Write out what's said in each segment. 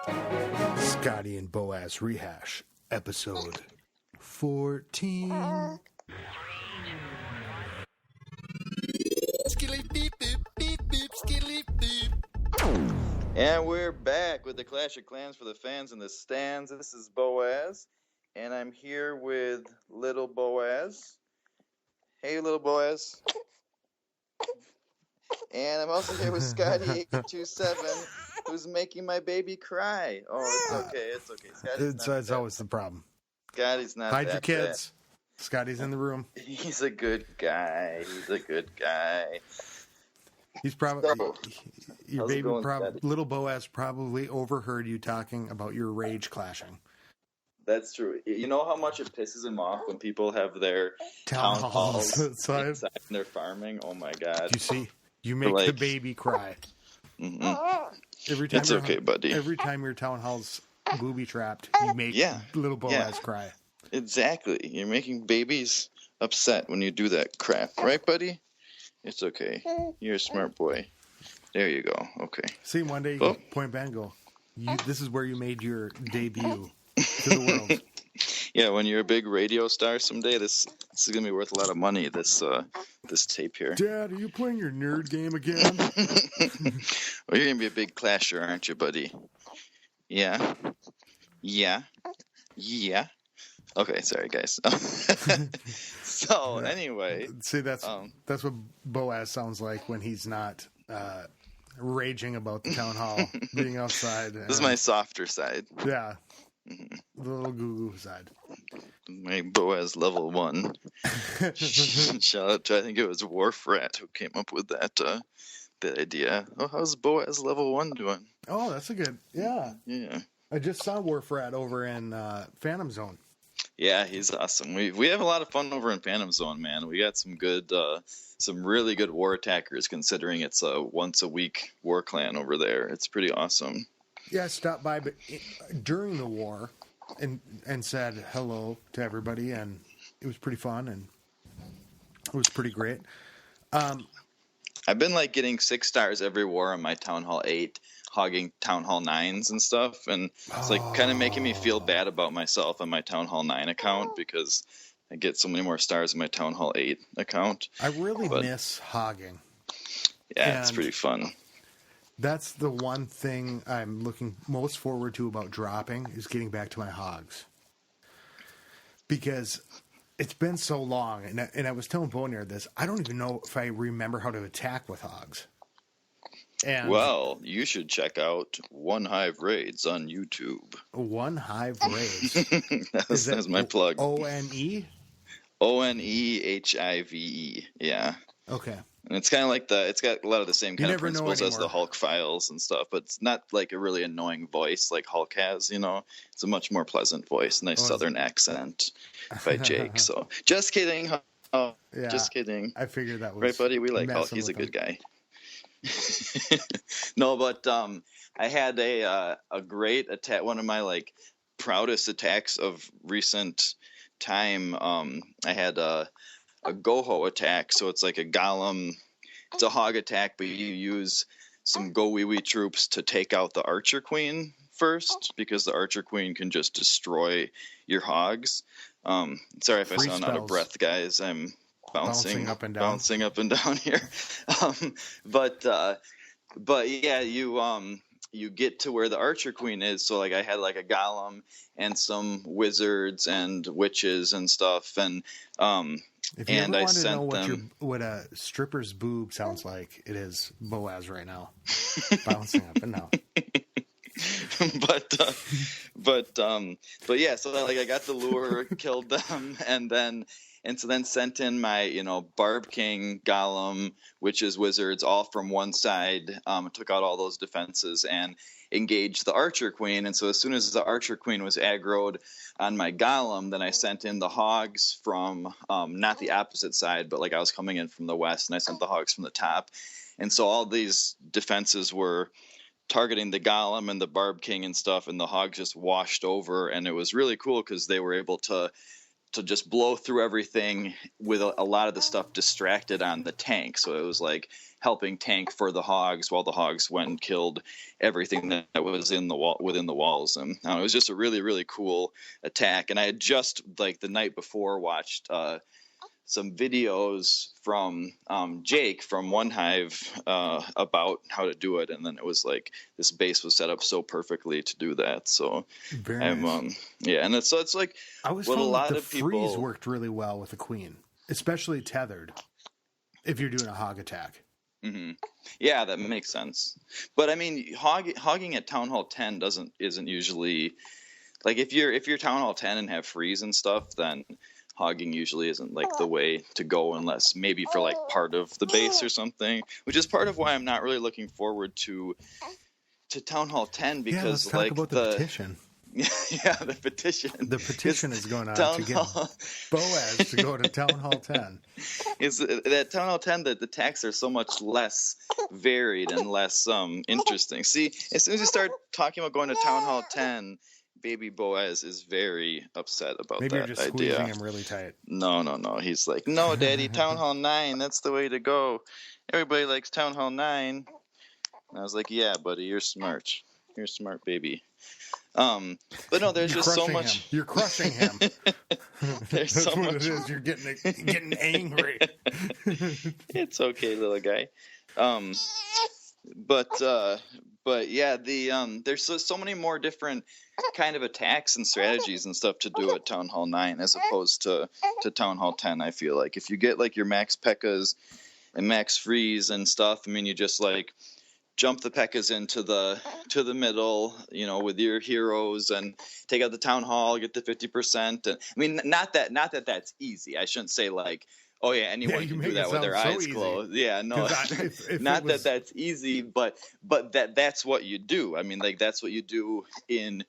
Scotty and Boaz Rehash, episode 14. And we're back with the Clash of Clans for the fans in the stands. This is Boaz, and I'm here with Little Boaz. Hey, Little Boaz. And I'm also here with Scotty827, who's making my baby cry. Oh, it's okay. It's always the problem. Scotty's not Hide that your kids. Bad. Scotty's in the room. He's a good guy. He's probably your baby. Little Boaz probably overheard you talking about your rage clashing. That's true. You know how much it pisses him off when people have their town halls inside and they're farming? Oh my god! You see, you make the baby cry. Mm-hmm. Every time it's okay, buddy. Every time your town hall's booby trapped, you make little Boaz cry. Exactly. You're making babies upset when you do that crap, right, buddy? It's okay. You're a smart boy. There you go. Okay. See, one day you can point back and go, this is where you made your debut to the world. Yeah, when you're a big radio star someday, this is going to be worth a lot of money, this tape here. Dad, are you playing your nerd game again? Well, you're going to be a big clasher, aren't you, buddy? Yeah. Okay, sorry, guys. So, anyway. See, that's what Boaz sounds like when he's not raging about the town hall, being outside. This is my softer side. Yeah. Mm-hmm. The little goo-goo side. My Boaz level 1. Shout out to, I think it was Wharf Rat who came up with that idea. Oh, how's Boaz level 1 doing? Oh, that's a good, yeah. I just saw Wharf Rat over in Phantom Zone. Yeah, he's awesome. We have a lot of fun over in Phantom Zone, man. We got some really good war attackers, considering it's a once a week war clan over there. It's pretty awesome. Yeah, I stopped by during the war and said hello to everybody, and it was pretty fun and it was pretty great. I've been getting 6 stars every war on my Town Hall 8. Hogging Town Hall 9s and stuff, and it's kind of making me feel bad about myself on my Town Hall 9 account because I get so many more stars on my Town Hall 8 account. I really miss hogging. Yeah, it's pretty fun. That's the one thing I'm looking most forward to about dropping is getting back to my hogs. Because it's been so long, and I was telling Bonaire this, I don't even know if I remember how to attack with hogs. Well, you should check out One Hive Raids on YouTube. One Hive Raids. That's my plug. ONE? ONEHIVE. Yeah. Okay. And it's kind of it's got a lot of the same kind of principles as the Hulk files and stuff, but it's not a really annoying voice like Hulk has, It's a much more pleasant voice, nice southern accent by Jake. So, just kidding. Oh, yeah, just kidding. I figured that was right, buddy. We like Hulk. He's a good guy. No, but I had a great attack. One of my proudest attacks of recent time. I had a Goho attack. So it's like a golem. It's a hog attack, but you use some Go Wee Wee troops to take out the Archer Queen first, because the Archer Queen can just destroy your hogs. Sorry if I sound out of breath, guys. I'm bouncing up and down here. But yeah, you get to where the Archer Queen is. So I had a golem and some wizards and witches and stuff, and if you ever want to know what a stripper's boob sounds like, it is Boaz right now, bouncing up and down. But yeah, so I got the lure, killed them, and so then sent in my, Barb King, Golem, Witches, Wizards, all from one side, took out all those defenses and engaged the Archer Queen. And so as soon as the Archer Queen was aggroed on my Golem, then I sent in the Hogs from, not the opposite side, but I was coming in from the west, and I sent the Hogs from the top. And so all these defenses were targeting the Golem and the Barb King and stuff, and the Hogs just washed over, and it was really cool because they were able to just blow through everything with a lot of the stuff distracted on the tank. So it was helping tank for the hogs while the hogs went and killed everything that was in the wall within the walls. And it was just a really, really cool attack. And I had just like the night before watched some videos from Jake from One Hive about how to do it, and then it was like this base was set up so perfectly to do that. So very nice. and it's like I was what a told lot that the of people freeze worked really well with the queen, especially tethered. If you're doing a hog attack. Mm-hmm. Yeah, that makes sense. But I mean, hogging at Town Hall 10 isn't usually like if you're Town Hall 10 and have freeze and stuff, then hogging usually isn't like the way to go unless maybe for like part of the base or something, which is part of why I'm not really looking forward to Town Hall 10 because let's talk about the petition. Yeah, the petition. The petition is going on Town to get Hall... Boaz to go to Town Hall 10. Is that Town Hall 10 that the attacks are so much less varied and less interesting. See, as soon as you start talking about going to Town Hall 10, baby Boaz is very upset about Maybe that you're just idea. squeezing him really tight. No. He's like, no, Daddy, Town Hall 9, that's the way to go. Everybody likes Town Hall 9. And I was like, yeah, buddy, you're smart. You're a smart baby. But no, there's just so much. Him. You're crushing him. There's That's so what much. it is. You're getting angry. It's okay, little guy. But yeah, there's so many more different kind of attacks and strategies and stuff to do at Town Hall 9 as opposed to Town Hall 10. I feel like if you get like your max P.E.K.K.A.s and max freeze and stuff, I mean, you just like jump the P.E.K.K.A.s into the middle, you know, with your heroes and take out the Town Hall, get the 50%. And I mean, not that that's easy. I shouldn't say like, oh yeah, anyone can do that with their eyes closed. Yeah, no, not that that's easy, but that's what you do. I mean, like that's what you do in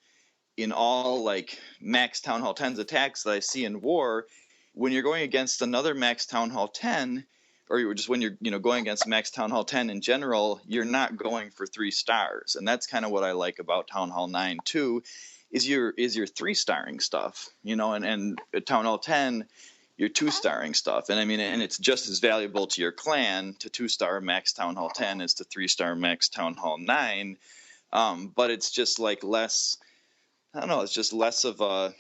all like max Town Hall 10's attacks that I see in war. When you're going against another max Town Hall 10, or when you're going against max Town Hall 10 in general, you're not going for 3 stars, and that's kind of what I like about Town Hall 9 too, is your 3-starring stuff, you know, and at Town Hall 10. Your 2-starring stuff. And I mean, and it's just as valuable to your clan to 2-star max Town Hall 10 as to 3-star max Town Hall 9. But it's just like less, I don't know, it's just less of a,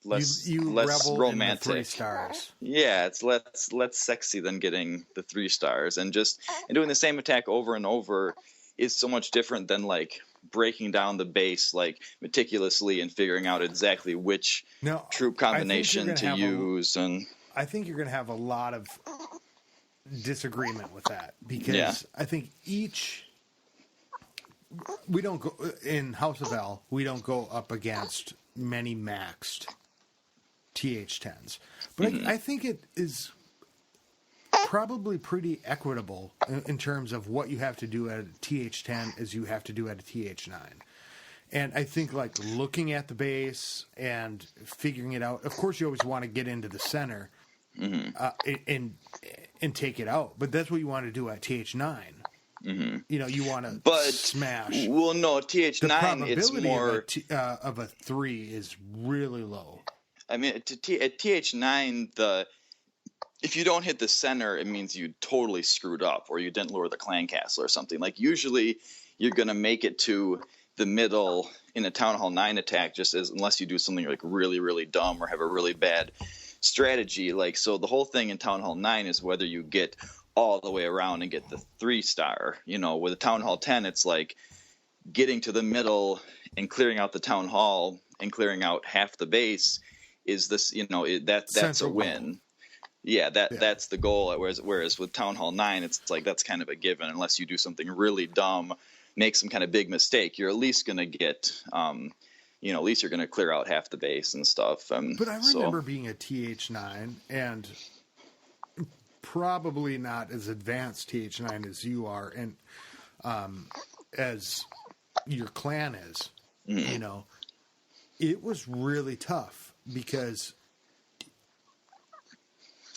less romantic. In the 3 stars. Yeah, it's less sexy than getting the 3 stars. And doing the same attack over and over is so much different than like breaking down the base like meticulously and figuring out exactly which troop combination to use. And I think you're going to have a lot of disagreement with that because I think we don't go in House of L, we don't go up against many maxed TH10s, but I think it is probably pretty equitable in terms of what you have to do at a TH10 as you have to do at a TH9. And I think like looking at the base and figuring it out, of course you always want to get into the center and take it out, but that's what you want to do at TH9. Mm-hmm. You know, you want to smash. Well, no, TH9, the probability it's more of a 3 is really low. I mean, at TH9, if you don't hit the center, it means you totally screwed up or you didn't lure the clan castle or something. Like usually you're going to make it to the middle in a Town Hall 9 attack unless you do something like really, really dumb or have a really bad strategy. Like, so the whole thing in Town Hall 9 is whether you get all the way around and get the 3-star. You know, with a Town Hall 10, it's like getting to the middle and clearing out the Town Hall and clearing out half the base is this, you know, that's a win. Yeah, that's the goal. Whereas with Town Hall 9, it's like that's kind of a given. Unless you do something really dumb, make some kind of big mistake, you're at least going to get, at least you're going to clear out half the base and stuff. But I remember being a TH9 and probably not as advanced TH9 as you are, and as your clan is. Mm-hmm. You know, it was really tough because.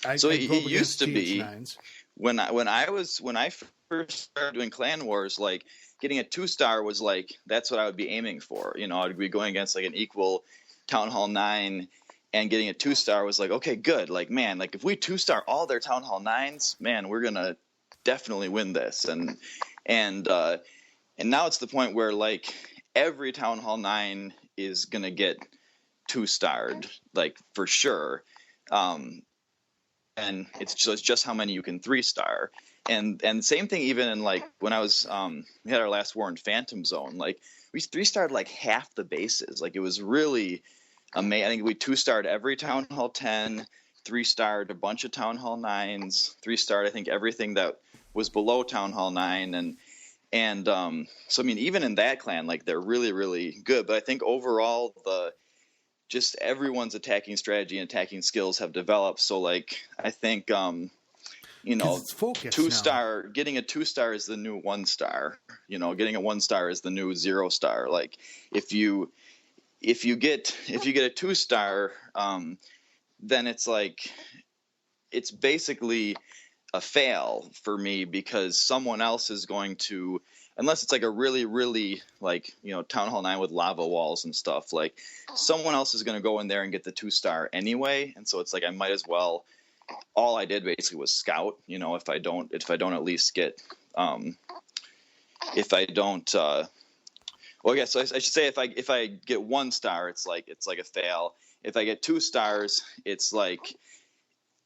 It used to be when I first started doing clan wars, like getting a 2-star was like that's what I would be aiming for. You know, I'd be going against like an equal Town Hall 9, and getting a 2-star was like, okay, good. Like, man, like if we 2-star all their Town Hall 9s, man, we're gonna definitely win this. And now it's the point where like every Town Hall 9 is gonna get 2-starred, like for sure. And it's just how many you can 3-star. And same thing even in like when I was we had our last war in Phantom Zone, like we 3-starred like half the bases. Like it was really amazing. I think we 2-starred every Town Hall 10, 3-starred a bunch of Town Hall 9s, 3-starred I think everything that was below Town Hall 9, and so I mean even in that clan like they're really really good. But I think overall just everyone's attacking strategy and attacking skills have developed. So like I think it's focused 2-star now. Getting a 2-star is the new 1-star. Getting a 1-star is the new 0-star. Like if you get a 2-star, then it's like it's basically a fail for me, because someone else is going to, unless it's like a really really like Town Hall 9 with lava walls and stuff, like someone else is going to go in there and get the 2-star anyway. And so it's like I might as well, all I did basically was scout, if I don't at least get if I don't well I guess I should say if I get 1-star it's like a fail. If I get 2-stars it's like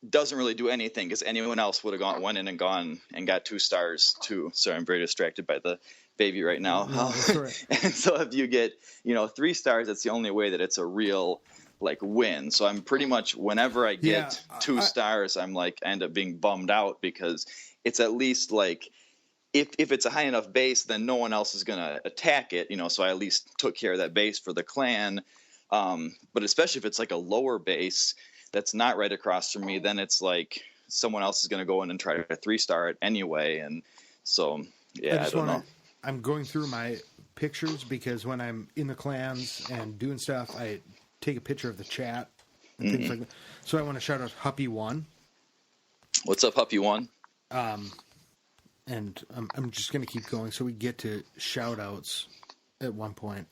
doesn't really do anything, because anyone else would have went in and gone and got 2-stars too. Sorry, I'm very distracted by the baby right now. No, that's right. And so if you get 3-stars, that's the only way that it's a real like win. So I'm pretty much, whenever I get 2-stars, I'm like I end up being bummed out, because it's at least like if it's a high enough base, then no one else is gonna attack it. So I at least took care of that base for the clan. But especially if it's like a lower base that's not right across from me, then it's like someone else is going to go in and try to 3-star it anyway. And so, yeah, I don't know. I'm going through my pictures, because when I'm in the clans and doing stuff, I take a picture of the chat and things like that. So I want to shout out Huppy1. What's up, Huppy1? And I'm just going to keep going so we get to shout outs at one point.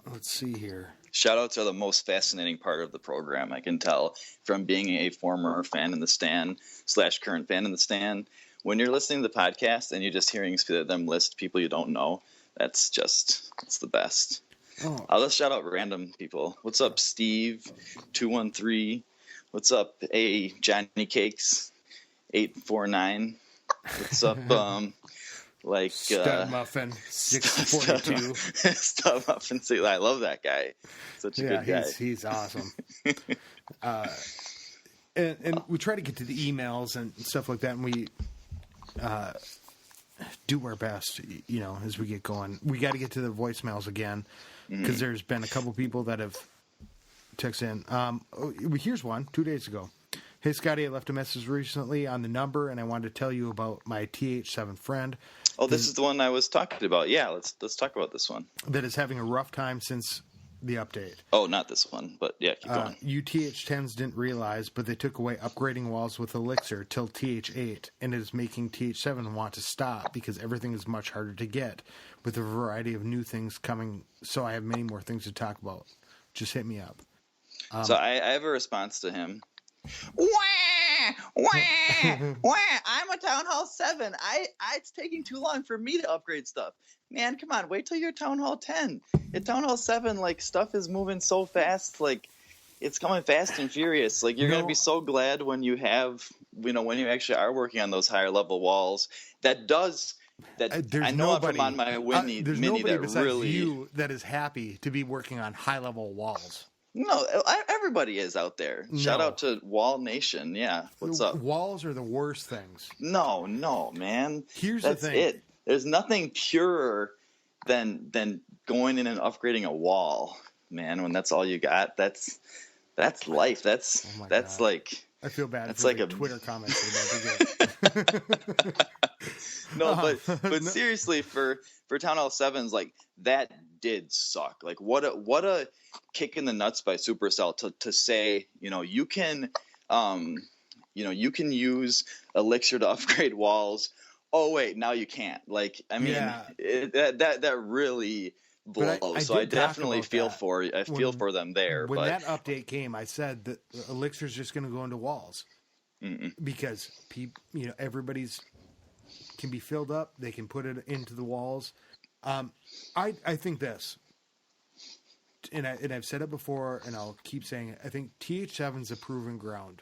Let's see here. Shoutouts are the most fascinating part of the program, I can tell, from being a former fan in the stand / current fan in the stand. When you're listening to the podcast and you're just hearing them list people you don't know, it's the best. Oh. I'll just shout out random people. What's up, Steve 213? What's up, Johnny Cakes 849? What's up, like Stud Muffin 642. Stud Muffin. I love that guy. Such a good guy. He's awesome. And we try to get to the emails and stuff like that, and we do our best, as we get going. We got to get to the voicemails again, because there's been a couple people that have texted in. Here's one 2 days ago. Hey, Scotty, I left a message recently on the number, and I wanted to tell you about my TH7 friend. Oh, this is the one I was talking about. Yeah, let's talk about this one. That is having a rough time since the update. Oh, not this one, but yeah, keep going. You TH10s didn't realize, but they took away upgrading walls with Elixir till TH8, and it is making TH7 want to stop, because everything is much harder to get, with a variety of new things coming, so I have many more things to talk about. Just hit me up. So I have a response to him. Wah! Wah! Wah! I'm a Town Hall 7. It's taking too long for me to upgrade stuff. Man, come on, wait till you're Town Hall 10. At Town Hall 7, like, stuff is moving so fast, like, it's coming fast and furious. Like, you're gonna be so glad when you have, when you actually are working on those higher level walls. I know I'm on my mini there's nobody that besides really you that is happy to be working on high level walls. No, everybody is out there. Shout out to Wall Nation. Yeah, what's up? Walls are the worst things. No, man. Here's That's the thing. It. There's nothing purer than going in and upgrading a wall, man. When that's all you got, that's life. That's God. like. I feel bad. That's for like the a Twitter comments about to get. No, but seriously, for Town Hall 7s, like that did suck. Like what a kick in the nuts by Supercell to say, you can use Elixir to upgrade walls. Oh wait, now you can't. Like, I mean, that really blows. I definitely feel for them there. When that update came, I said that Elixir's just going to go into walls. because everybody's can be filled up. They can put it into the walls. I think this, and I've said it before, and I'll keep saying it. I think TH7's a proven ground.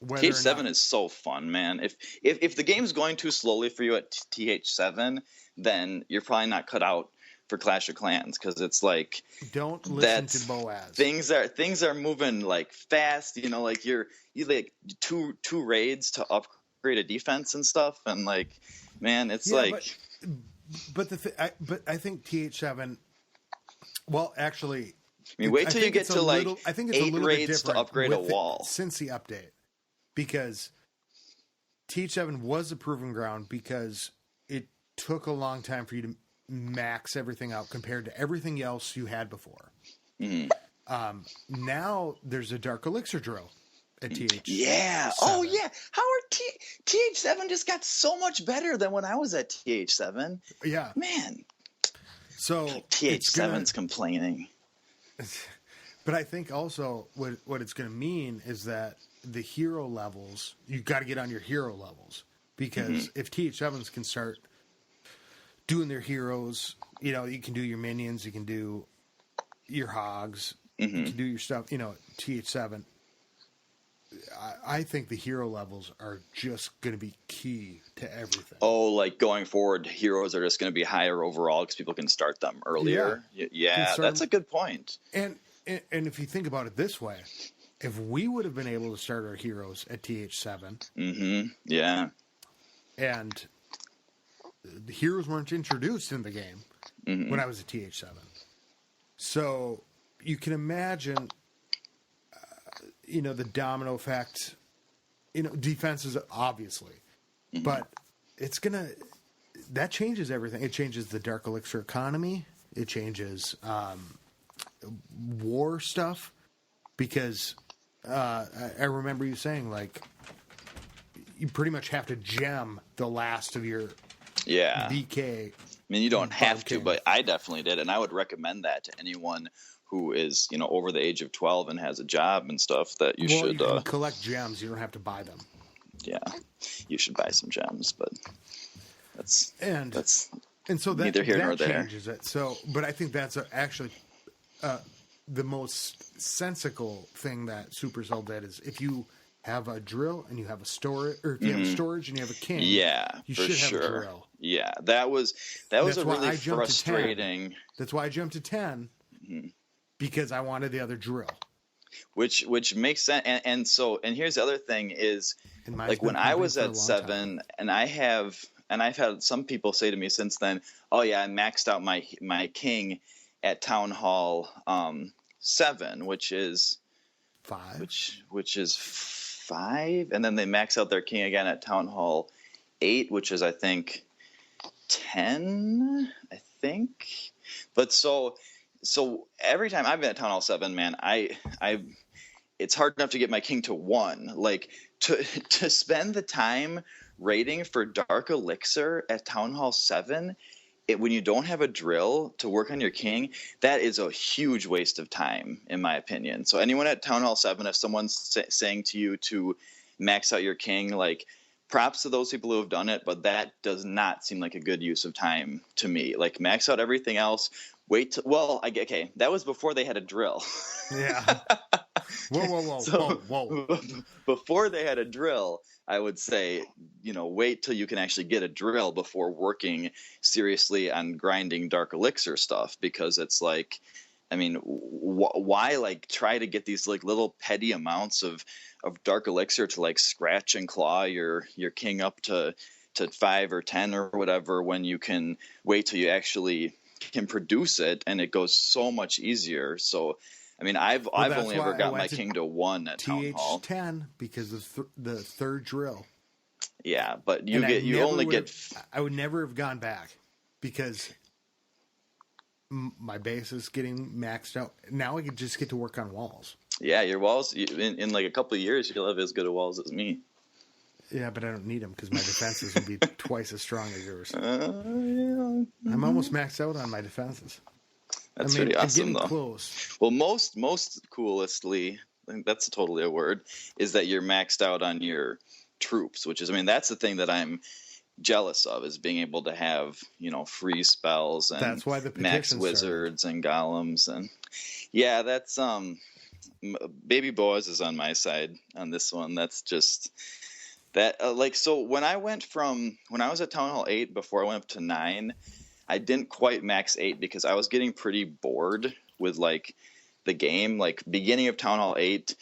TH7 is so fun, man. If the game's going too slowly for you at TH7, then you're probably not cut out for Clash of Clans, because it's like, don't listen to Boaz. Things are moving like fast. Like you like two raids to upgrade a defense and stuff, and like, man, it's But I think TH7. Well, actually, I mean, wait till you get to like I think it's 8 raids to upgrade a wall since the update, because TH7 was a proven ground because it took a long time for you to max everything out compared to everything else you had before. Now there's a Dark Elixir drill at TH7. Yeah. Oh yeah. How are TH7 just got so much better than when I was at TH7? Yeah. Man. So TH7's complaining. But I think also what it's going to mean is that the hero levels, you got to get on your hero levels, because if TH7s can start doing their heroes, you can do your minions, you can do your hogs, you can do your stuff, TH7. I think the hero levels are just going to be key to everything. Oh, like going forward, heroes are just going to be higher overall because people can start them earlier. Yeah, that's a good point. And if you think about it this way, if we would have been able to start our heroes at TH7, yeah, and the heroes weren't introduced in the game when I was at TH7, so you can imagine. The domino effect, defenses, obviously, but that changes everything. It changes the Dark Elixir economy. It changes war stuff, because I remember you saying, like, you pretty much have to gem the last of your BK. I mean, you don't have to, but I definitely did, and I would recommend that to anyone who is, over the age of 12 and has a job and stuff, that you should... you can collect gems. You don't have to buy them. Yeah, you should buy some gems, but that's so that, neither here nor there. Changes it. So, but I think that's actually the most sensical thing that Supercell did, is if you have a drill and you have a storage, or if you have storage and you have a king, you should have a drill. Yeah, that was a really frustrating... That's why I jumped to 10. Because I wanted the other drill, which makes sense, and here's the other thing is, like, when I was at 7, and I've had some people say to me since then, oh yeah, I maxed out my king at Town Hall 7, which is 5, which is 5, and then they max out their king again at Town Hall 8, which is I think 10, but so every time I've been at Town Hall 7, man, it's hard enough to get my king to 1. Like, to spend the time raiding for Dark Elixir at Town Hall 7, when you don't have a drill to work on your king, that is a huge waste of time, in my opinion. So anyone at Town Hall 7, if someone's saying to you to max out your king, like, props to those people who have done it, but that does not seem like a good use of time to me. Like, max out everything else. Okay, that was before they had a drill. Yeah. Whoa. Before they had a drill, I would say, wait till you can actually get a drill before working seriously on grinding Dark Elixir stuff, because it's like, I mean, why like try to get these like little petty amounts of Dark Elixir to like scratch and claw your king up to 5 or 10 or whatever, when you can wait till you actually can produce it, and it goes so much easier. So, I mean, I've only ever got my king to 1 at Town Hall. TH10 because of the third drill. Yeah, but I would never have gone back, because my base is getting maxed out. Now I could just get to work on walls. Yeah, your walls in like a couple of years, you'll have as good a walls as me. Yeah, but I don't need them because my defenses will be twice as strong as yours. Yeah. I'm almost maxed out on my defenses. That's pretty awesome, I'm getting though. Close. Well, most coolestly, think that's totally a word, is that you're maxed out on your troops, which is, I mean, that's the thing that I'm jealous of, is being able to have, free spells and That's why the max petition wizards and golems. And yeah, that's, Baby Boaz is on my side on this one. That's just that, so when I was at Town Hall 8 before I went up to 9, I didn't quite max 8 because I was getting pretty bored with the game. Beginning of Town Hall 8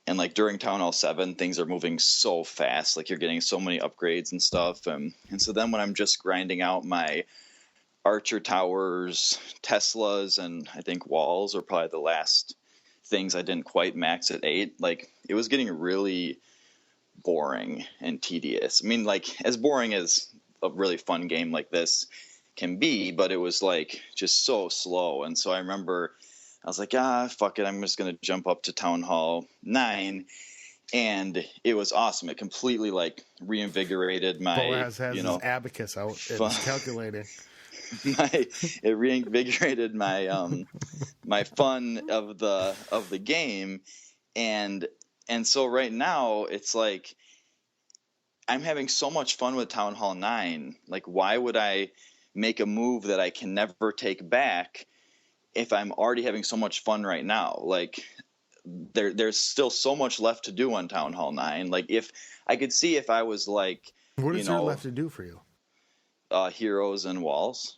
and during Town Hall 7, things are moving so fast. You're getting so many upgrades and stuff. And so then when I'm just grinding out my Archer Towers, Teslas, and I think Walls are probably the last things I didn't quite max at 8. It was getting really boring and tedious. I mean, as boring as a really fun game like this can be, but it was just so slow. And so I remember I was like, fuck it, I'm just gonna jump up to Town Hall 9, and it was awesome. It completely reinvigorated my Boaz has his abacus out and he's calculating. It reinvigorated my my fun of the game, and so right now it's I'm having so much fun with Town Hall 9. Why would I make a move that I can never take back if I'm already having so much fun right now? There's still so much left to do on Town Hall 9. If I could see, if I was what is there left to do for you? Heroes and walls.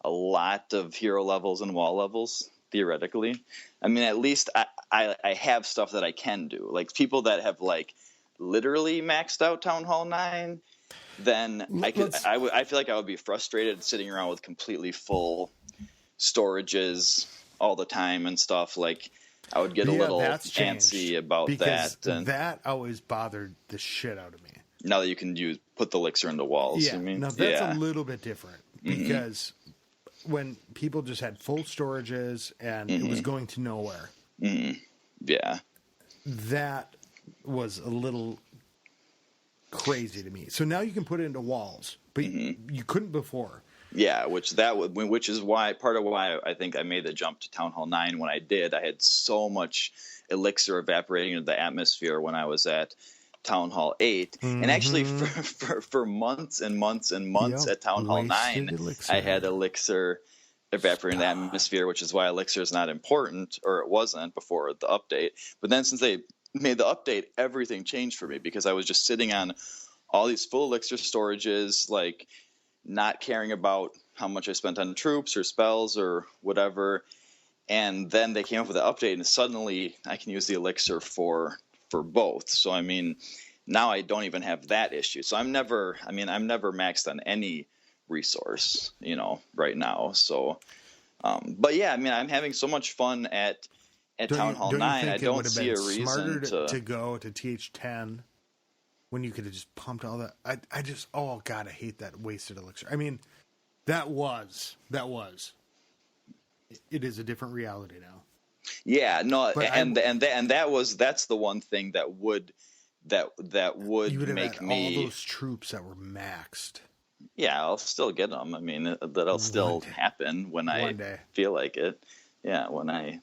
A lot of hero levels and wall levels, theoretically. I mean, at least I have stuff that I can do. People that have literally maxed out Town Hall 9, then I feel like I would be frustrated sitting around with completely full storages all the time and stuff. I would get a little antsy about that. And that always bothered the shit out of me. Now that you can put the elixir into walls, yeah. you mean? Now that's a little bit different because when people just had full storages and it was going to nowhere. Yeah. That was a little crazy to me. So now you can put it into walls, but you couldn't before. Yeah, which is why part of why I think I made the jump to Town Hall 9 when I did. I had so much elixir evaporating into the atmosphere when I was at Town Hall 8, and actually for months and months and months at Town Hall 9, elixir. I had elixir evaporating the atmosphere, which is why elixir is not important, or it wasn't before the update. But then since they made the update, everything changed for me because I was just sitting on all these full elixir storages, not caring about how much I spent on troops or spells or whatever. And then they came up with the update, and suddenly I can use the elixir for both. So I mean, now I don't even have that issue. So I'm never maxed on any resource, right now. So, but yeah, I mean, I'm having so much fun at Town Hall 9. I don't see a reason to go to TH10 when you could have just pumped all that. I just, oh God, I hate that wasted elixir. I mean, that was. It is a different reality now. Yeah, no, but that's the one thing that would make me all those troops that were maxed. Yeah, I'll still get them. I mean, that'll still happen when I feel like it. Yeah, when I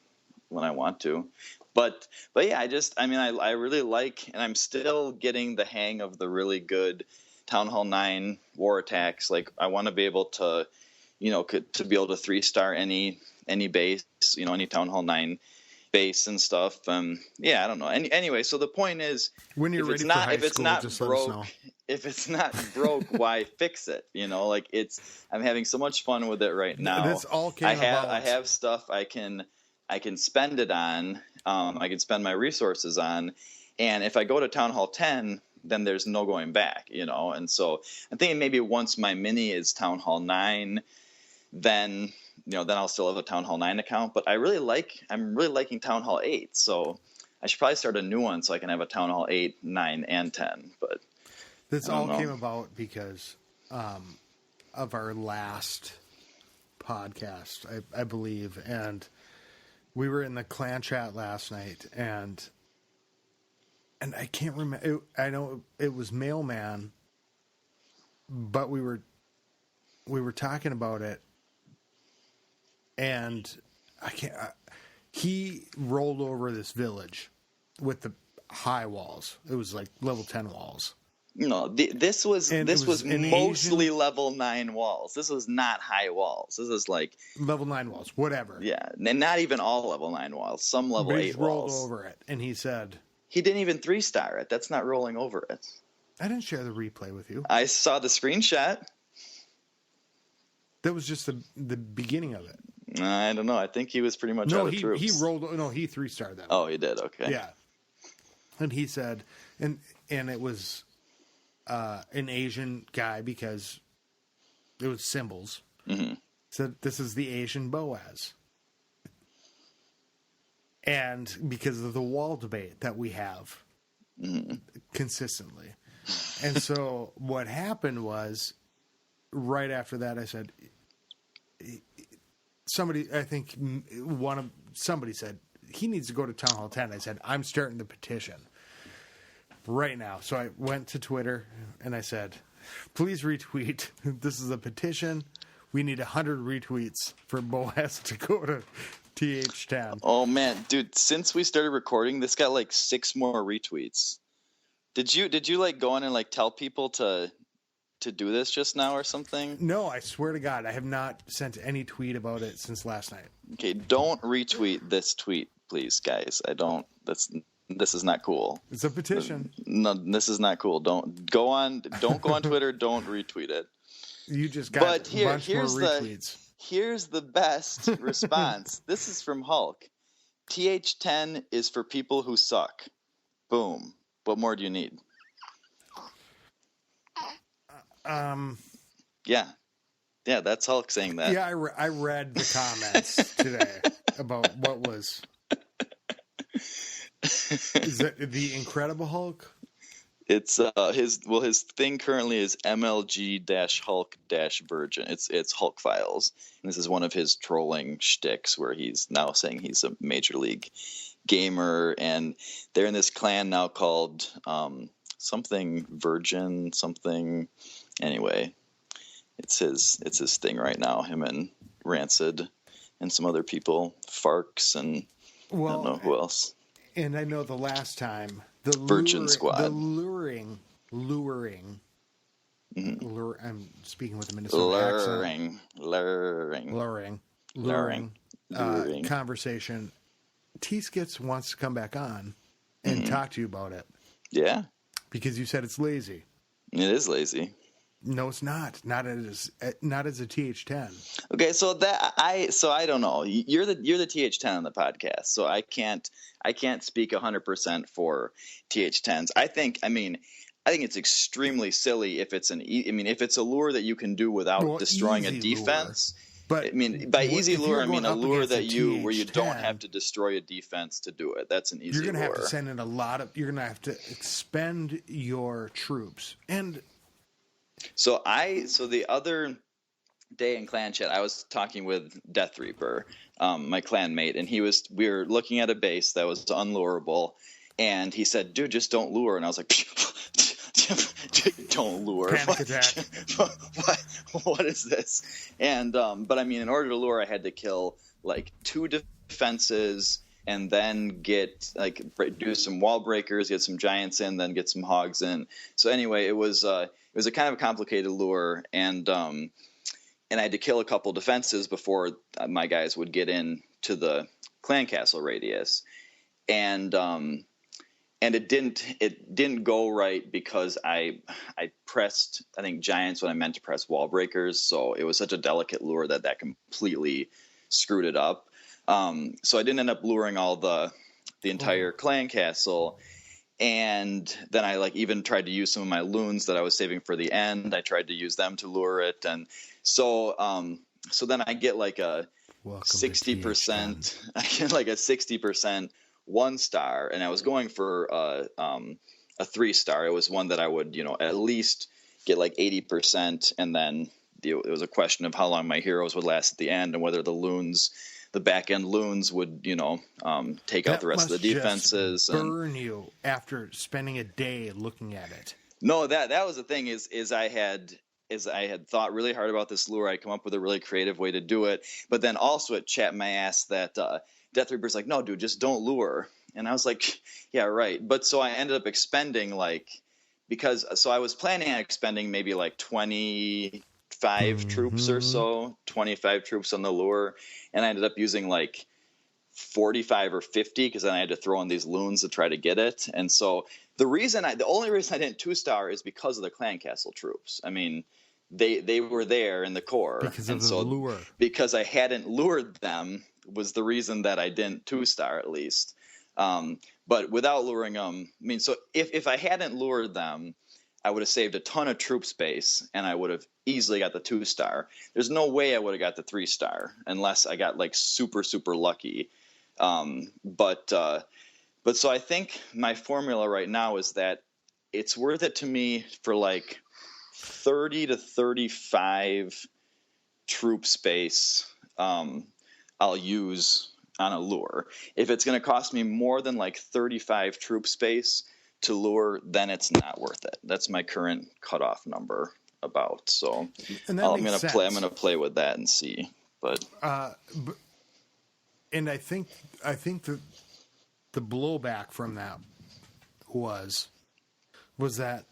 want to. But yeah, I really like, and I'm still getting the hang of the really good Town Hall 9 war attacks. I want to be able to, to be able to 3-star any base, any Town Hall 9 base and stuff. Yeah, I don't know. Anyway, so the point is, when you're ready for high school, if it's not broke, why fix it? I'm having so much fun with it right now. This all came about. I have stuff I can spend it on. I can spend my resources on, and if I go to Town Hall 10, then there's no going back, And so I'm thinking maybe once my mini is Town Hall 9, then I'll still have a Town Hall 9 account. But I'm really liking Town Hall 8, so I should probably start a new one so I can have a Town Hall 8, 9, and 10. But this all came about because of our last podcast, I believe, and we were in the clan chat last night, and I can't remember. I know it was Mailman, but we were talking about it, and I can't. he rolled over this village with the high walls. It was like level 10 walls. No, this was mostly Asian, level 9 walls. This was not high walls. This is like level 9 walls, whatever. Yeah, and not even all level 9 walls. Some level But 8 he rolled walls. over it, and he said, He didn't even 3-star it. That's not rolling over it. I didn't share the replay with you. I saw the screenshot. That was just the beginning of it. I don't know. I think he was pretty much out of troops. He 3-starred that. Oh, he did. Okay. Yeah. And he said, and it was an Asian guy because it was symbols. Mm-hmm. Said, this is the Asian Boaz. And because of the wall debate that we have consistently. And so what happened was, right after that, I said, somebody said, he needs to go to Town Hall 10. I said, I'm starting the petition right now. So I went to Twitter and I said, please retweet. This is a petition. We need 100 retweets for Boaz to go to TH10. Oh, man. Dude, since we started recording, this got like 6 more retweets. Did you like go on and like tell people to do this just now or something? No, I swear to God, I have not sent any tweet about it since last night. Okay, don't retweet this tweet, please, guys. This is not cool. It's a petition. No, this is not cool. Don't go on Twitter. Don't retweet it. You just got but a bunch more retweets. Here's the best response. This is from Hulk. TH10 is for people who suck. Boom. What more do you need? Yeah, that's Hulk saying that. Yeah, I read the comments today about what was. Is that the Incredible Hulk? It's his thing currently is MLG-Hulk-Virgin. It's Hulk Files. And this is one of his trolling shticks where he's now saying he's a major league gamer, and they're in this clan now called something Virgin something. Anyway, it's his thing right now. Him and Rancid and some other people, Farks, and I don't know who else. And I know the last time the Virgin Squad, the luring. Mm-hmm. I'm speaking with a Minnesota accent. Luring. Conversation. T-Skits wants to come back on and talk to you about it. Yeah, because you said it's lazy. It is lazy. No, it's not. Not as a TH10. Okay, so I don't know. You're the TH10 on the podcast, so I can't speak 100% for TH10s. I think it's extremely silly if it's if it's a lure that you can do without destroying a defense. Lure. But by easy lure, a lure where you don't have to destroy a defense to do it. That's an easy lure. You're going to have to send in you're going to have to expend your troops. And so the other day in clan chat, I was talking with Death Reaper, my clan mate, and we were looking at a base that was unlurable, and he said, dude, just don't lure. And I was like, don't lure. Panic attack. What is this? And but in order to lure, I had to kill like 2 defenses and then get do some wall breakers, get some giants in, then get some hogs in. So anyway, it was a kind of a complicated lure, and I had to kill a couple defenses before my guys would get in to the clan castle radius, and it didn't go right because I pressed, I think, giants when I meant to press wall breakers. So it was such a delicate lure that completely screwed it up. So I didn't end up luring all the entire clan castle. And then I even tried to use some of my loons that I was saving for the end. I tried to use them to lure it. And so then I get like a 60%, I get like a 60% 1-star, and I was going for a 3-star. It was one that I would, at least get like 80%, and then it was a question of how long my heroes would last at the end, and whether the back end loons would, take out the rest of the defenses. Burn you after spending a day looking at it. No, that was the thing is I had is I had thought really hard about this lure. I'd come up with a really creative way to do it. But then also it chapped my ass that Death Reaper's like, no, dude, just don't lure. And I was like, yeah, right. But so I ended up expending so I was planning on expending maybe like 25 troops or so, 25 troops on the lure. And I ended up using like 45 or 50 because then I had to throw in these loons to try to get it. And so the only reason I didn't 2-star is because of the clan castle troops. I mean, they were there in the core. Because of the lure. Because I hadn't lured them was the reason that I didn't 2-star at least. But without luring them, I mean, so if I hadn't lured them, I would have saved a ton of troop space and I would have easily got the 2-star. There's no way I would have got the 3-star unless I got like super, super lucky. But so I think my formula right now is that it's worth it to me for like 30 to 35 troop space. I'll use on a lure. If it's going to cost me more than like 35 troop space to lure, then it's not worth it. That's my current cutoff number about. So I'm going to play with that and see. But and I think the blowback from that was that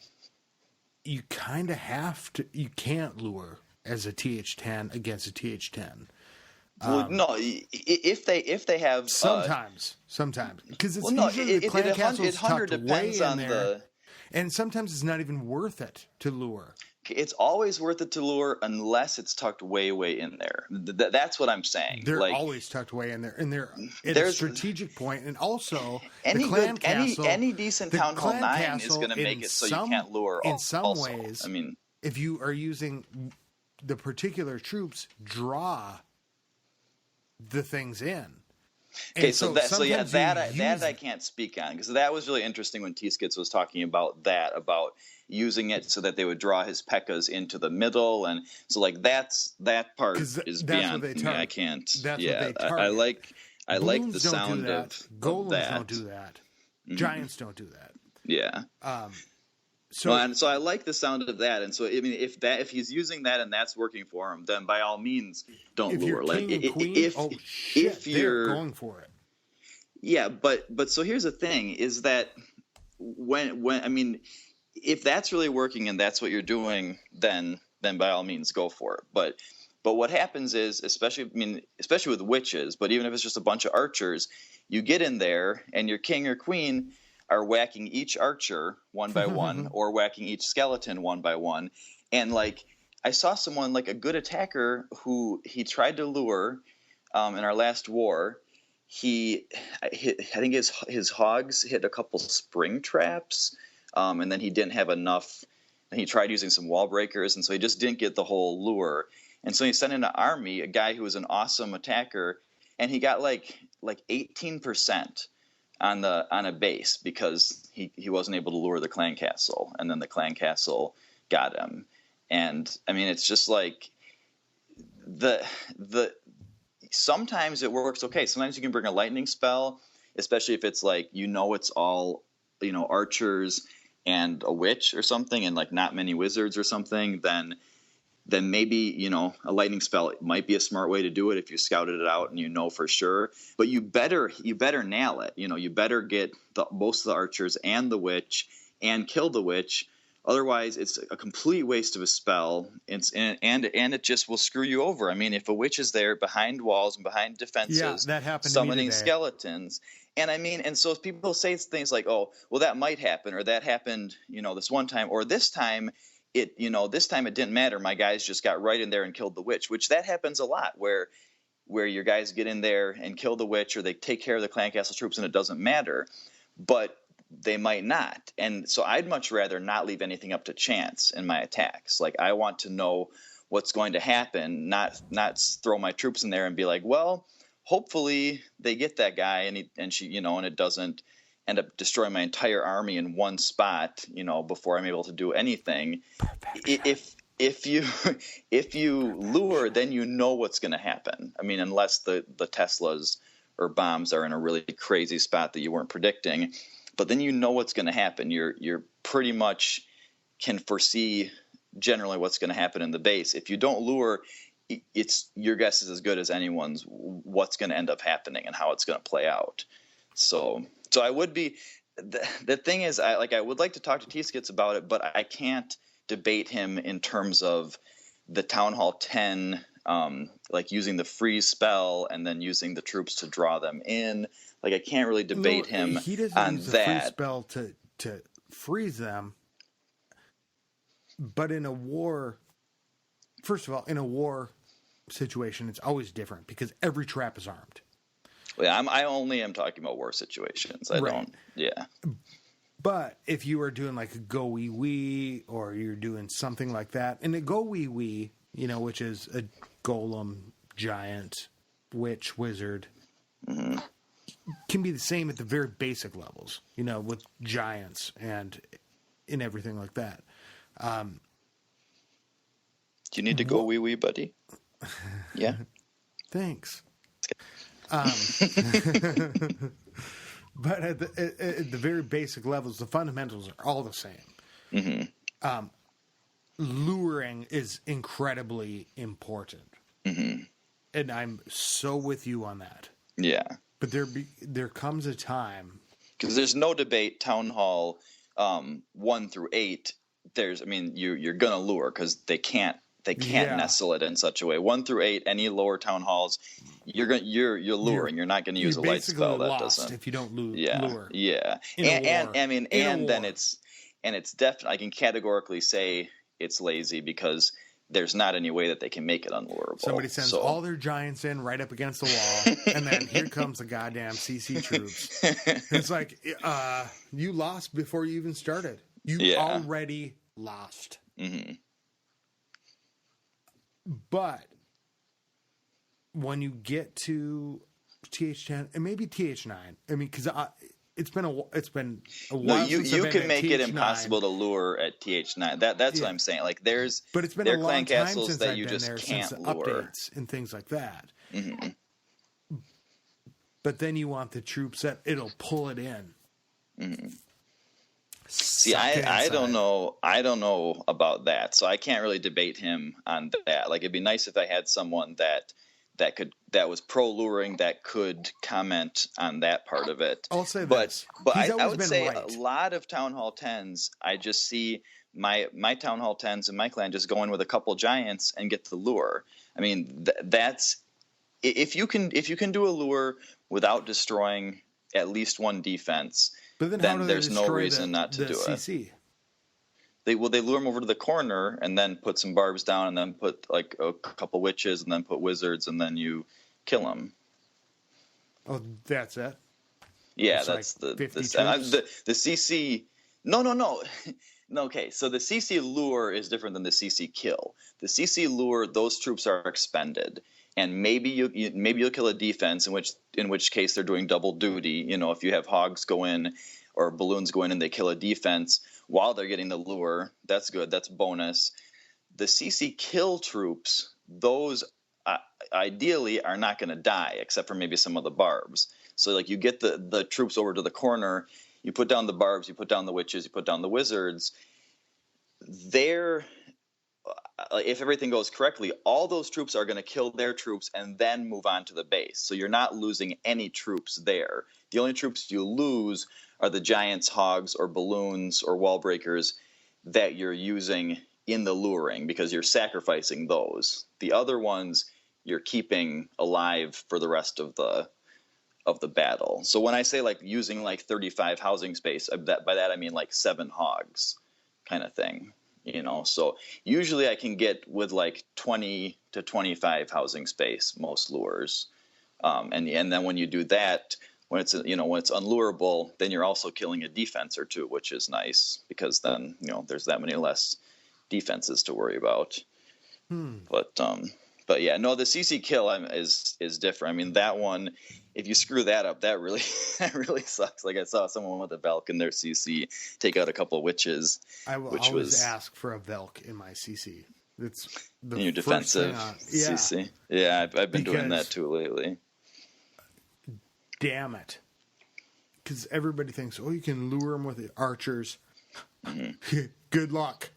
you kind of you can't lure as a TH10 against a TH10. Well, no, if they have sometimes because it's usually the clan castle's tucked way in there, and sometimes it's not even worth it to lure. It's always worth it to lure unless it's tucked way in there. That's what I'm saying. They're always tucked way in there, and they're at a strategic point. And also, any decent Town Hall 9 is going to make it so you can't lure. In some ways, I mean, if you are using the particular troops, draw the things in. Okay, so that I can't speak on because that was really interesting when T-Skits was talking about using it so that they would draw his P.E.K.K.A.s into the middle, and so like that part is beyond me. I can't. That's what they target. I like the sound of golems that. Don't do that. Giants don't do that. Yeah. So I like the sound of that, and so I mean, if he's using that and that's working for him, then by all means don't lure. If you're going for it, yeah. But so here's the thing: is that when I mean, if that's really working and that's what you're doing, then by all means go for it. But what happens is, especially with witches, but even if it's just a bunch of archers, you get in there and your king or queen are whacking each archer one by one or whacking each skeleton one by one. And like I saw someone, like a good attacker, who he tried to lure in our last war. I think his hogs hit a couple spring traps, and then he didn't have enough. And he tried using some wall breakers, and so he just didn't get the whole lure. And so he sent in an army, a guy who was an awesome attacker, and he got like 18% on a base because he wasn't able to lure the clan castle, and then the clan castle got him. And I mean, it's just like the sometimes it works okay. Sometimes you can bring a lightning spell, especially if it's like it's all archers and a witch or something, and like not many wizards or something. Then maybe, a lightning spell might be a smart way to do it if you scouted it out and for sure. But you better nail it. You better get most of the archers and the witch and kill the witch. Otherwise, it's a complete waste of a spell. And it just will screw you over. I mean, if a witch is there behind walls and behind defenses, that happened summoning to me today. Skeletons. And I mean, and so people say things like, oh, well, that might happen, or that happened, this one time, or this time – this time it didn't matter. My guys just got right in there and killed the witch, which that happens a lot where your guys get in there and kill the witch, or they take care of the clan castle troops and it doesn't matter, but they might not. And so I'd much rather not leave anything up to chance in my attacks. Like I want to know what's going to happen, not throw my troops in there and be like, well, hopefully they get that guy and it doesn't end up destroying my entire army in one spot, before I'm able to do anything. If you lure, then what's going to happen. I mean, unless the Teslas or bombs are in a really crazy spot that you weren't predicting, but then what's going to happen. You're pretty much can foresee generally what's going to happen in the base. If you don't lure, it's your guess is as good as anyone's what's going to end up happening and how it's going to play out. So I would be the thing is I would like to talk to T-Skits about it, but I can't debate him in terms of the Town Hall 10, like using the freeze spell and then using the troops to draw them in. Like I can't really debate him he doesn't on use the that. freeze spell to freeze them. But in a war, first of all, in a war situation, it's always different because every trap is armed. Yeah, I only am talking about war situations. I don't. Yeah. But if you are doing like a go wee wee, or you're doing something like that, and a go wee wee, which is a golem, giant, witch, wizard, can be the same at the very basic levels. With giants and everything like that. Do you need to go wee wee, buddy? Yeah. Thanks. But at the very basic levels, the fundamentals are all the same. Luring is incredibly important, and I'm so with you on that. Yeah. But there comes a time, because there's no debate. Town Hall 1 through 8. You're gonna lure because they can't nestle it in such a way. 1 through 8, any lower town halls, you're luring. You're not going to use a light spell that doesn't. If you don't lure. Yeah. Then it's definitely, I can categorically say it's lazy because there's not any way that they can make it unlurable. Somebody sends all their giants in right up against the wall, and then here comes the goddamn CC troops. It's like, you lost before you even started. You already lost. Mm-hmm. But when you get to TH10 and maybe TH9, because it's been a while. No, you can make it impossible to lure at TH9. That's what I'm saying. Like but it's been a long time since that I've you been just there, can't since lure. Updates and things like that. Mm-hmm. But then you want the troops that it'll pull it in. Mm-hmm. See, I don't know about that, so I can't really debate him on that. Like, it'd be nice if I had someone that was pro luring that could comment on that part of it. I'll say this, but I would say right. A lot of Town Hall 10s, I just see my Town Hall 10s in my clan just go in with a couple giants and get the lure. I mean, that's if you can do a lure without destroying at least one defense. But then there's no reason not to do CC? it. They lure them over to the corner and then put some barbs down and then put like a couple witches and then put wizards and then you kill them. Oh, that's it. Yeah, that's like the CC. No. Okay, so the CC lure is different than the CC kill. The CC lure, those troops are expended. And maybe you'll kill a defense, in which case they're doing double duty. If you have hogs go in or balloons go in and they kill a defense while they're getting the lure, that's good. That's bonus. The CC kill troops, those ideally are not going to die, except for maybe some of the barbs. So like you get the troops over to the corner, you put down the barbs, you put down the witches, you put down the wizards. If everything goes correctly, all those troops are going to kill their troops and then move on to the base. So you're not losing any troops there. The only troops you lose are the giants, hogs, or balloons, or wall breakers that you're using in the luring because you're sacrificing those. The other ones you're keeping alive for the rest of the battle. So when I say like using like 35 housing space, by that I mean like 7 hogs kind of thing. So usually I can get with like 20 to 25 housing space, most lures. And then when you do that, when it's unlurable, then you're also killing a defense or two, which is nice because then, there's that many less defenses to worry about. But yeah, no, the CC kill is different. I mean, that one, if you screw that up, that really sucks. Like I saw someone with a Velk in their CC take out a couple of witches. I will always ask for a Velk in my CC. It's in your defensive CC. Yeah, I've been doing that too lately. Damn it. Because everybody thinks, you can lure them with the archers. Mm-hmm. Good luck.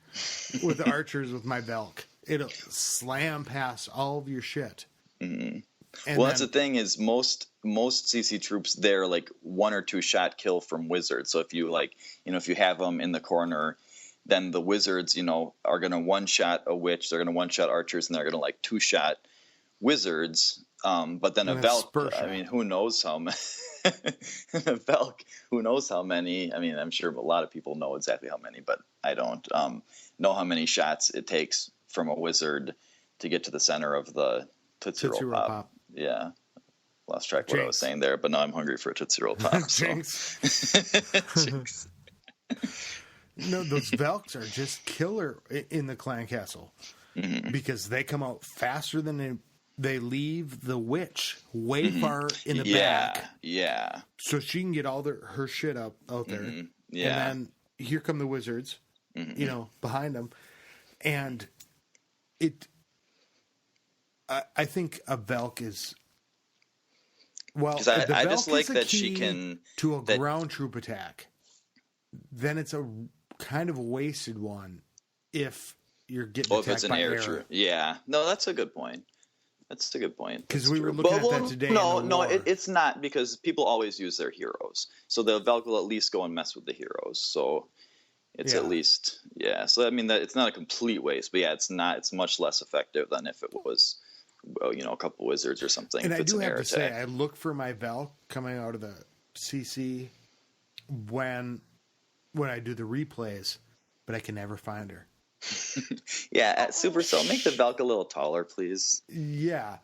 with the archers with my Velk. It'll slam past all of your shit. Mm-hmm. And well, that's the thing is most CC troops, they're like 1 or 2 shot kill from wizards. So if you like, if you have them in the corner, then the wizards, are going to 1-shot a witch. They're going to 1-shot archers, and they're going to like 2-shot wizards. But then a Velk, I mean, who knows how many? A Velk, who knows how many? I mean, I'm sure a lot of people know exactly how many, but I don't know how many shots it takes from a wizard to get to the center of the Tootsie Roll Pop. Yeah. Lost track of what I was saying there, but now I'm hungry for a Tootsie Roll Pop. Jinx. Jinx. No, those Velks are just killer in the clan castle because they come out faster than they leave the witch way far in the back. Yeah. So she can get all her shit out there. Yeah. And then here come the wizards, behind them. And I think a Velk is... Well, I just like that she can... To a ground troop attack, then it's a kind of a wasted one if you're getting attacked if it's an by air troop. Yeah. No, that's a good point. That's a good point. Because we were looking at that today. No, it's not, because people always use their heroes. So the Velk will at least go and mess with the heroes. So it's at least, So I mean, that it's not a complete waste, but it's not. It's much less effective than if it was, a couple wizards or something. And I do have to say, I look for my Velk coming out of the CC when I do the replays, but I can never find her. At Supercell, make the Velk a little taller, please. Yeah.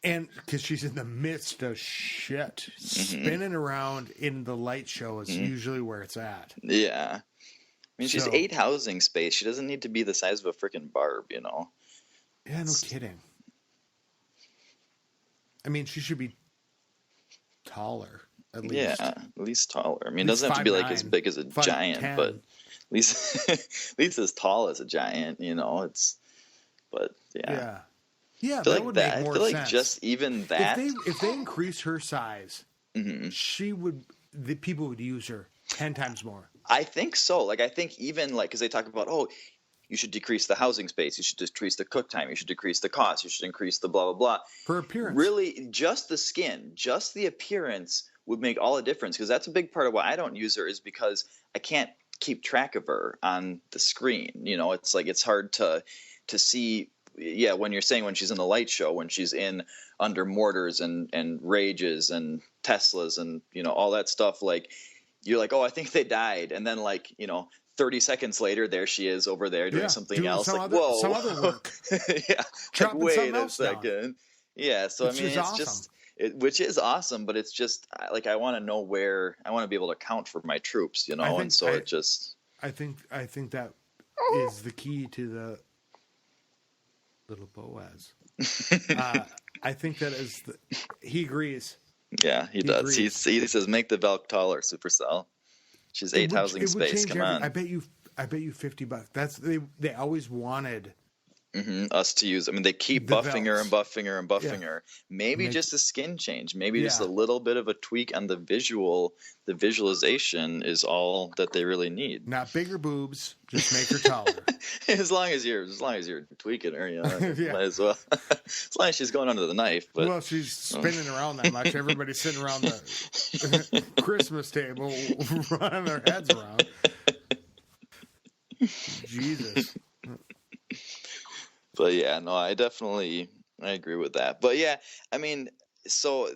And because she's in the midst of shit, spinning around in the light show is usually where it's at. Yeah. I mean, she's 8 housing space. She doesn't need to be the size of a freaking barb, Yeah, no kidding. I mean, she should be taller, at least. Yeah, at least taller. I mean, it doesn't have to be like as big as a giant, 5'10". but at least as tall as a giant, but yeah. Yeah, that would make more sense. I feel like just even that. If they increase her size, the people would use her 10 times more. I think so. Like, I think even because they talk about, you should decrease the housing space, you should decrease the cook time, you should decrease the cost, you should increase the blah, blah, blah. For appearance. Really, just the skin, just the appearance would make all the difference, because that's a big part of why I don't use her, is because I can't keep track of her on the screen. It's like it's hard to see. Yeah, when you're saying when she's in the light show, when she's in under mortars and rages and Teslas and all that stuff, like you're like, I think they died, and then 30 seconds later, there she is over there doing something else. Some other work. Yeah, wait a second. Down. Yeah, so which it's awesome. just. Which is awesome, but it's just I want to know where I want to be able to account for my troops, and so it just. I think that is the key to the little Boaz. I think that is he agrees. Yeah, he does. He says make the Velk taller, Supercell. She's 8 housing space. Come on. I bet you $50. That's they always wanted. Us to use. I mean, they keep buffing her and buffing her and buffing her. Maybe just a skin change. Maybe just a little bit of a tweak on the visualization is all that they really need. Not bigger boobs. Just make her taller. as long as you're tweaking her, might as well. As long as she's going under the knife. But well, she's spinning around that much. Everybody's sitting around the Christmas table, running their heads around. Jesus. But yeah, no, I agree with that. But yeah, I mean, so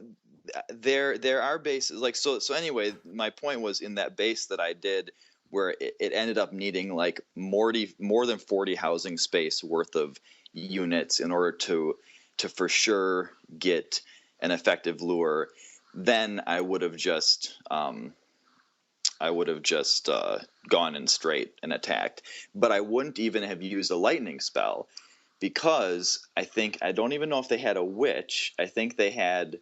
there are bases so anyway, my point was in that base that I did where it ended up needing like more than 40 housing space worth of units in order to for sure get an effective lure. Then I would have just gone in straight and attacked, but I wouldn't even have used a lightning spell. Because I don't even know if they had a witch. I think they had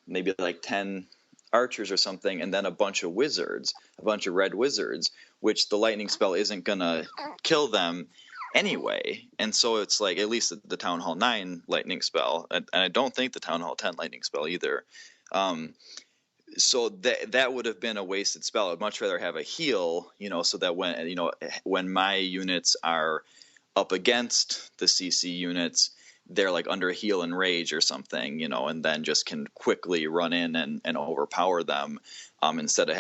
maybe like 10 archers or something, and then a bunch of wizards, a bunch of red wizards, which the lightning spell isn't going to kill them anyway. And so it's like at least the Town Hall 9 lightning spell, and I don't think the Town Hall 10 lightning spell either. so that would have been a wasted spell. I'd much rather have a heal, so that when my units are up against the CC units, they're like under a heal and rage or something, and then just can quickly run in and overpower them, instead of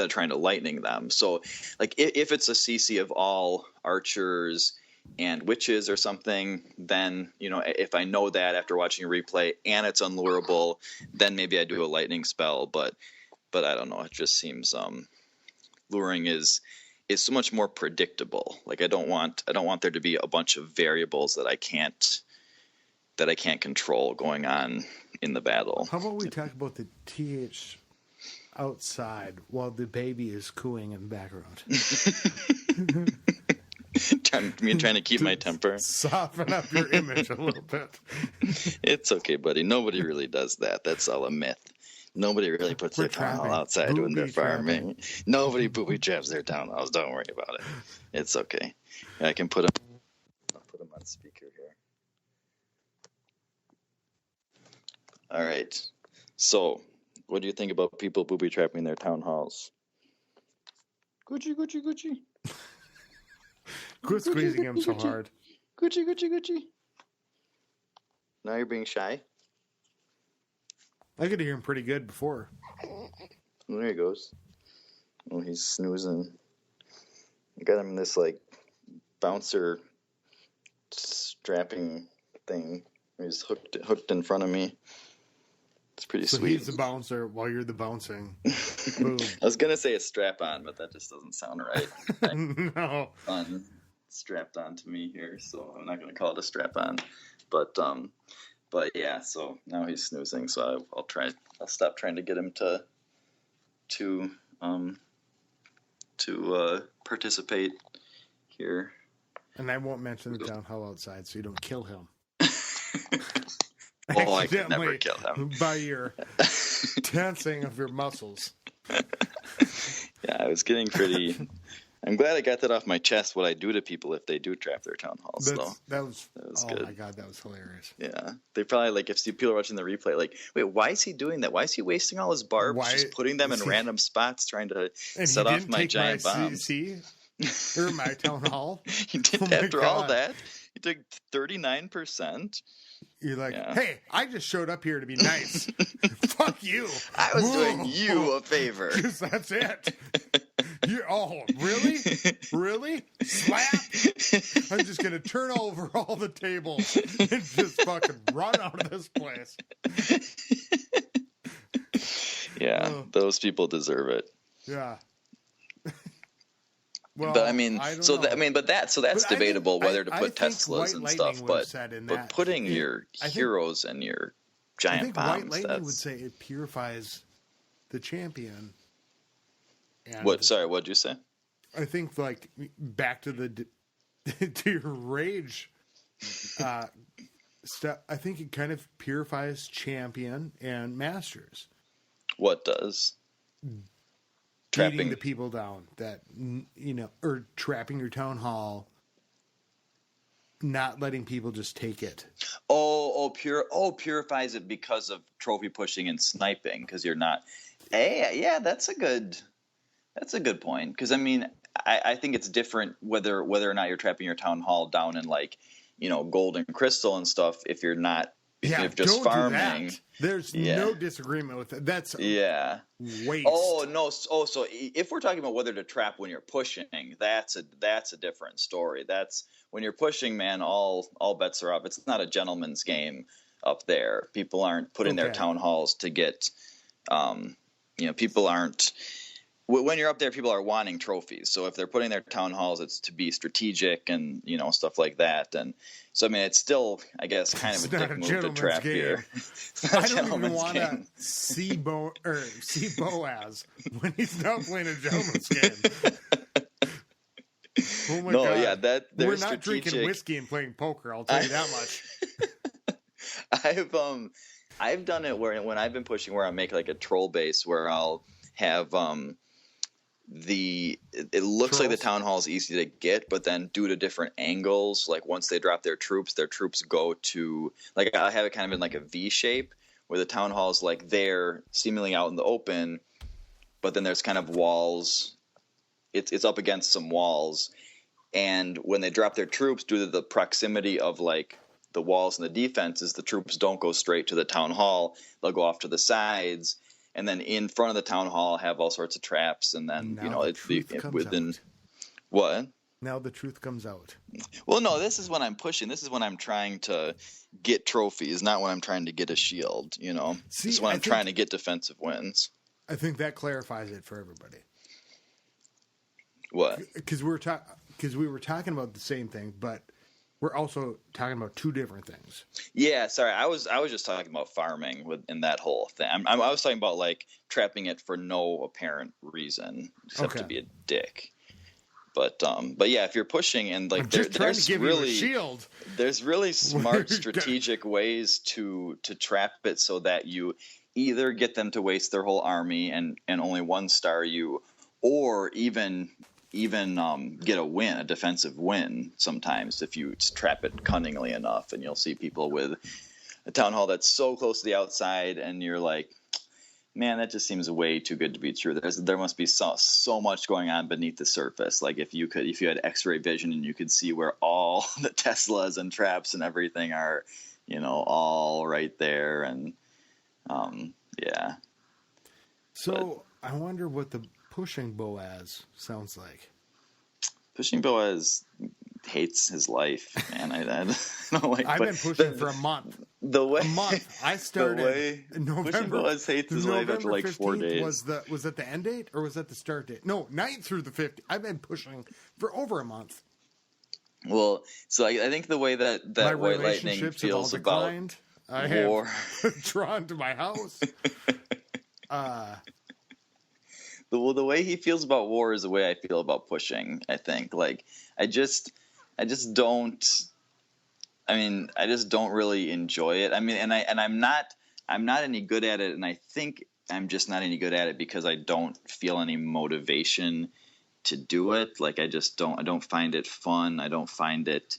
trying to lightning them. So like if it's a CC of all archers and witches or something, then if I know that after watching a replay and it's unlurable, then maybe I do a lightning spell. But I don't know, it just seems luring is so much more predictable. Like I don't want there to be a bunch of variables that I can't control going on in the battle. How about we talk about the TH outside while the baby is cooing in the background? trying to keep my temper. Soften up your image a little bit. It's okay, buddy. Nobody really does that. That's all a myth. Nobody really puts their town hall outside when they're farming. Nobody booby traps their town halls. Don't worry about it. It's okay. I can I'll put them on speaker here. All right. So, what do you think about people booby trapping their town halls? Gucci, Gucci, Gucci. Quit squeezing him so hard. Gucci, Gucci, Gucci. Now you're being shy? I could hear him pretty good before. There he goes. Oh, he's snoozing. I got him this like bouncer strapping thing. He's hooked in front of me. It's pretty sweet. So he's the bouncer while you're the bouncing. Boom. I was gonna say a strap on, but that just doesn't sound right. No. Fun strapped on to me here, so I'm not gonna call it a strap on. But yeah, so now he's snoozing, so I'll stop trying to get him to participate here. And I won't mention the town hall outside, so you don't kill him. Oh, I could never kill him. By your tensing of your muscles. Yeah, I was getting pretty... I'm glad I got that off my chest, what I do to people if they do trap their town halls. That was good. Oh my God, that was hilarious. Yeah. They probably, like, if people are watching the replay, like, wait, why is he doing that? Why is he wasting all his barbs, just putting them in random spots, trying to set off my giant bombs? CC, or my town hall? He did after all that. He took 39%. You're like, hey, I just showed up here to be nice. Fuck you. I was doing you a favor. Because that's it. Really? Really? Slap? I'm just going to turn over all the tables and just fucking run out of this place. Yeah, those people deserve it. Yeah. Well, but I mean, that's debatable whether to put Teslas and stuff. But putting your heroes and your giant bombs. White Lightning would say it purifies the champion. What? Sorry, what'd you say? I think like back to to your rage stuff. I think it kind of purifies champion and masters. What does? Beating the people down that, or trapping your town hall, not letting people just take it. Purifies it because of trophy pushing and sniping, because you're not. Hey, yeah, that's a good point. Because I mean, I think it's different whether or not you're trapping your town hall down in like, gold and crystal and stuff. If you're not. If just farming, there's no disagreement with it. That's waste. Oh no! So if we're talking about whether to trap when you're pushing, that's a different story. That's when you're pushing, man. All bets are off. It's not a gentleman's game up there. People aren't putting their town halls to get. People aren't. When you're up there, people are wanting trophies. So if they're putting their town halls, it's to be strategic and stuff like that. And so I mean, it's still, I guess, kind of a dick move to trap here. I don't even want to see Boaz when he's not playing a gentleman's game. Oh my God. Yeah, we're not strategic. Drinking whiskey and playing poker. I'll tell you that much. I've done it when I've been pushing, where I make like a troll base where I'll have it looks like the town hall is easy to get, but then due to different angles, like once they drop their troops go to, like I have it kind of in like a V shape where the town hall is like there, seemingly out in the open, but then there's kind of walls. It's up against some walls, and when they drop their troops, due to the proximity of like the walls and the defenses, the troops don't go straight to the town hall. They'll go off to the sides, and then in front of the town hall have all sorts of traps, and then Now the truth comes out. What? Now the truth comes out. Well, no, this is when I'm pushing. This is when I'm trying to get trophies, not when I'm trying to get a shield, you know? See, this is when I'm think, trying to get defensive wins. I think that clarifies it for everybody. What? Because we were talking about the same thing, but we're also talking about two different things. Yeah, sorry. I was just talking about farming in that whole thing. I was talking about like trapping it for no apparent reason except to be a dick. But yeah, if you're pushing and like there's really smart strategic ways to trap it so that you either get them to waste their whole army and only one star you, or even get a defensive win sometimes if you trap it cunningly enough. And you'll see people with a town hall that's so close to the outside, and you're like, man, that just seems way too good to be true. There must be so much going on beneath the surface. Like if you had X-ray vision and you could see where all the Teslas and traps and everything are, you know, all right there. And yeah. So I wonder what the pushing Boaz sounds like. Pushing Boaz hates his life, man. I don't like. I've been pushing for a month. I started in November. Pushing Boaz hates his life after like 4 days. Was that the end date or was that the start date? No, 9th through the 15th. I've been pushing for over a month. Well, so I think the way that White Lightning feels about war, have drawn to my house. The way he feels about war is the way I feel about pushing. I think like I just don't. I mean, I just don't really enjoy it. I mean, and I'm not any good at it, and I think I'm just not any good at it because I don't feel any motivation to do it. Like I don't find it fun. I don't find it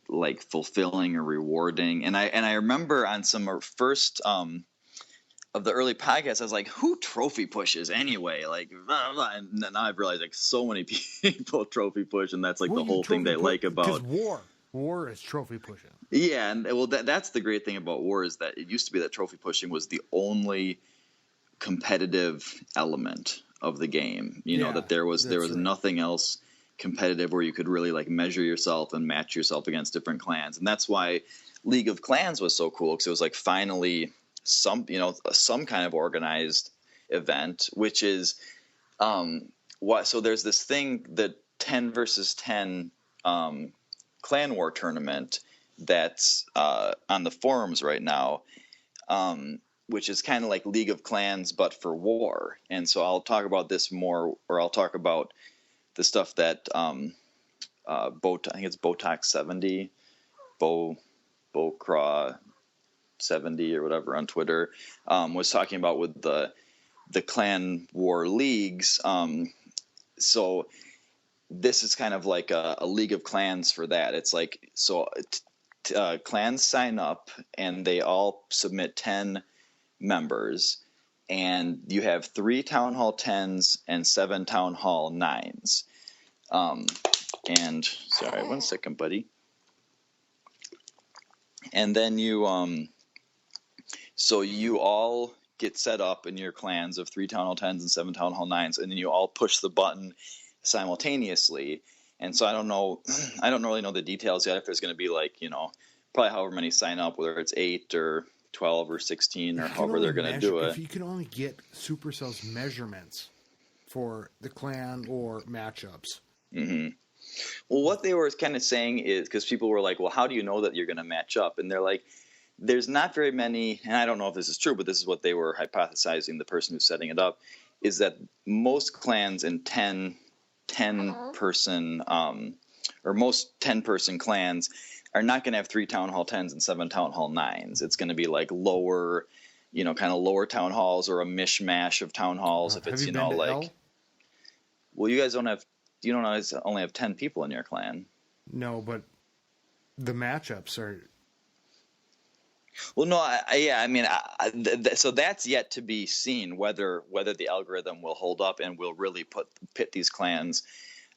like fulfilling or rewarding. And I remember on some first of the early podcasts, I was like, who trophy pushes anyway? Like, blah, blah. And now I've realized like so many people trophy push, and that's like the whole thing they like about war is trophy pushing. Yeah, and well, that's the great thing about war is that it used to be that trophy pushing was the only competitive element of the game. You know, that there was nothing else competitive where you could really like measure yourself and match yourself against different clans. And that's why League of Clans was so cool, because it was like finally some kind of organized event, which is so there's this thing, the 10 versus 10 clan war tournament that's on the forums right now, which is kind of like League of Clans but for war. And so I'll talk about this more, or I'll talk about the stuff that I think it's Botox 70, Bocraw 70 or whatever on Twitter, was talking about with the clan war leagues. So this is kind of like a League of Clans for that. It's like, so clans sign up and they all submit 10 members, and you have 3 Town Hall 10s and 7 Town Hall 9s. And sorry, 1 second, buddy. And then you, so you all get set up in your clans of 3 Town Hall 10s and 7 Town Hall 9s, and then you all push the button simultaneously. And so I don't really know the details yet, if there's going to be like, you know, probably however many sign up, whether it's 8 or 12 or 16 or however they're going to do it. If you can only get Supercell's measurements for the clan or matchups. Mm-hmm. Well, what they were kind of saying is, because people were like, well, how do you know that you're going to match up? And they're like, there's not very many, and I don't know if this is true, but this is what they were hypothesizing, the person who's setting it up, is that most clans in 10 person, or most 10-person clans are not going to have 3 Town Hall 10s and 7 Town Hall 9s. It's going to be like lower, you know, kind of lower town halls, or a mishmash of town halls. If it's, you know, like, L? Well, you guys only have 10 people in your clan. No, but the matchups are. Well, no, so that's yet to be seen whether the algorithm will hold up and will really pit these clans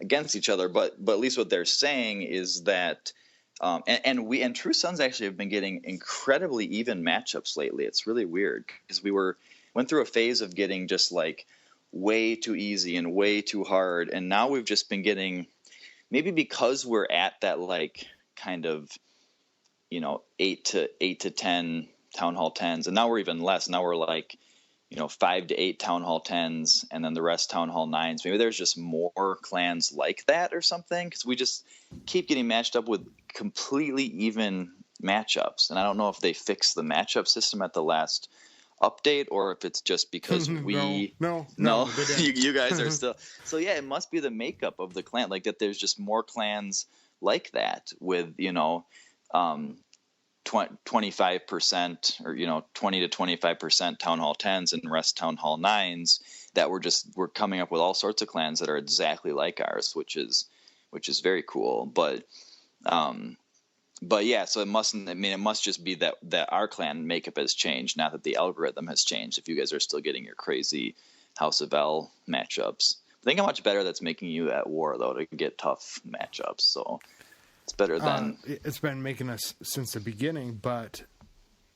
against each other. But at least what they're saying is that, and True Sons actually have been getting incredibly even matchups lately. It's really weird because went through a phase of getting just like way too easy and way too hard, and now we've just been getting, maybe because we're at that like kind of, 8 to 10 Town Hall 10s, and now we're even less. Now we're like, 5 to 8 Town Hall 10s, and then the rest Town Hall 9s. Maybe there's just more clans like that or something, because we just keep getting matched up with completely even matchups. And I don't know if they fixed the matchup system at the last update, or if it's just because we no you guys are still. So yeah, it must be the makeup of the clan, like that there's just more clans like that with 25% or 20 to 25% Town Hall 10s and rest Town Hall 9s, that we're coming up with all sorts of clans that are exactly like ours, which is very cool. But yeah, so it must just be that our clan makeup has changed, not that the algorithm has changed. If you guys are still getting your crazy House of L matchups, think how much better that's making you at war though, to get tough matchups. So it's better than it's been making us since the beginning. But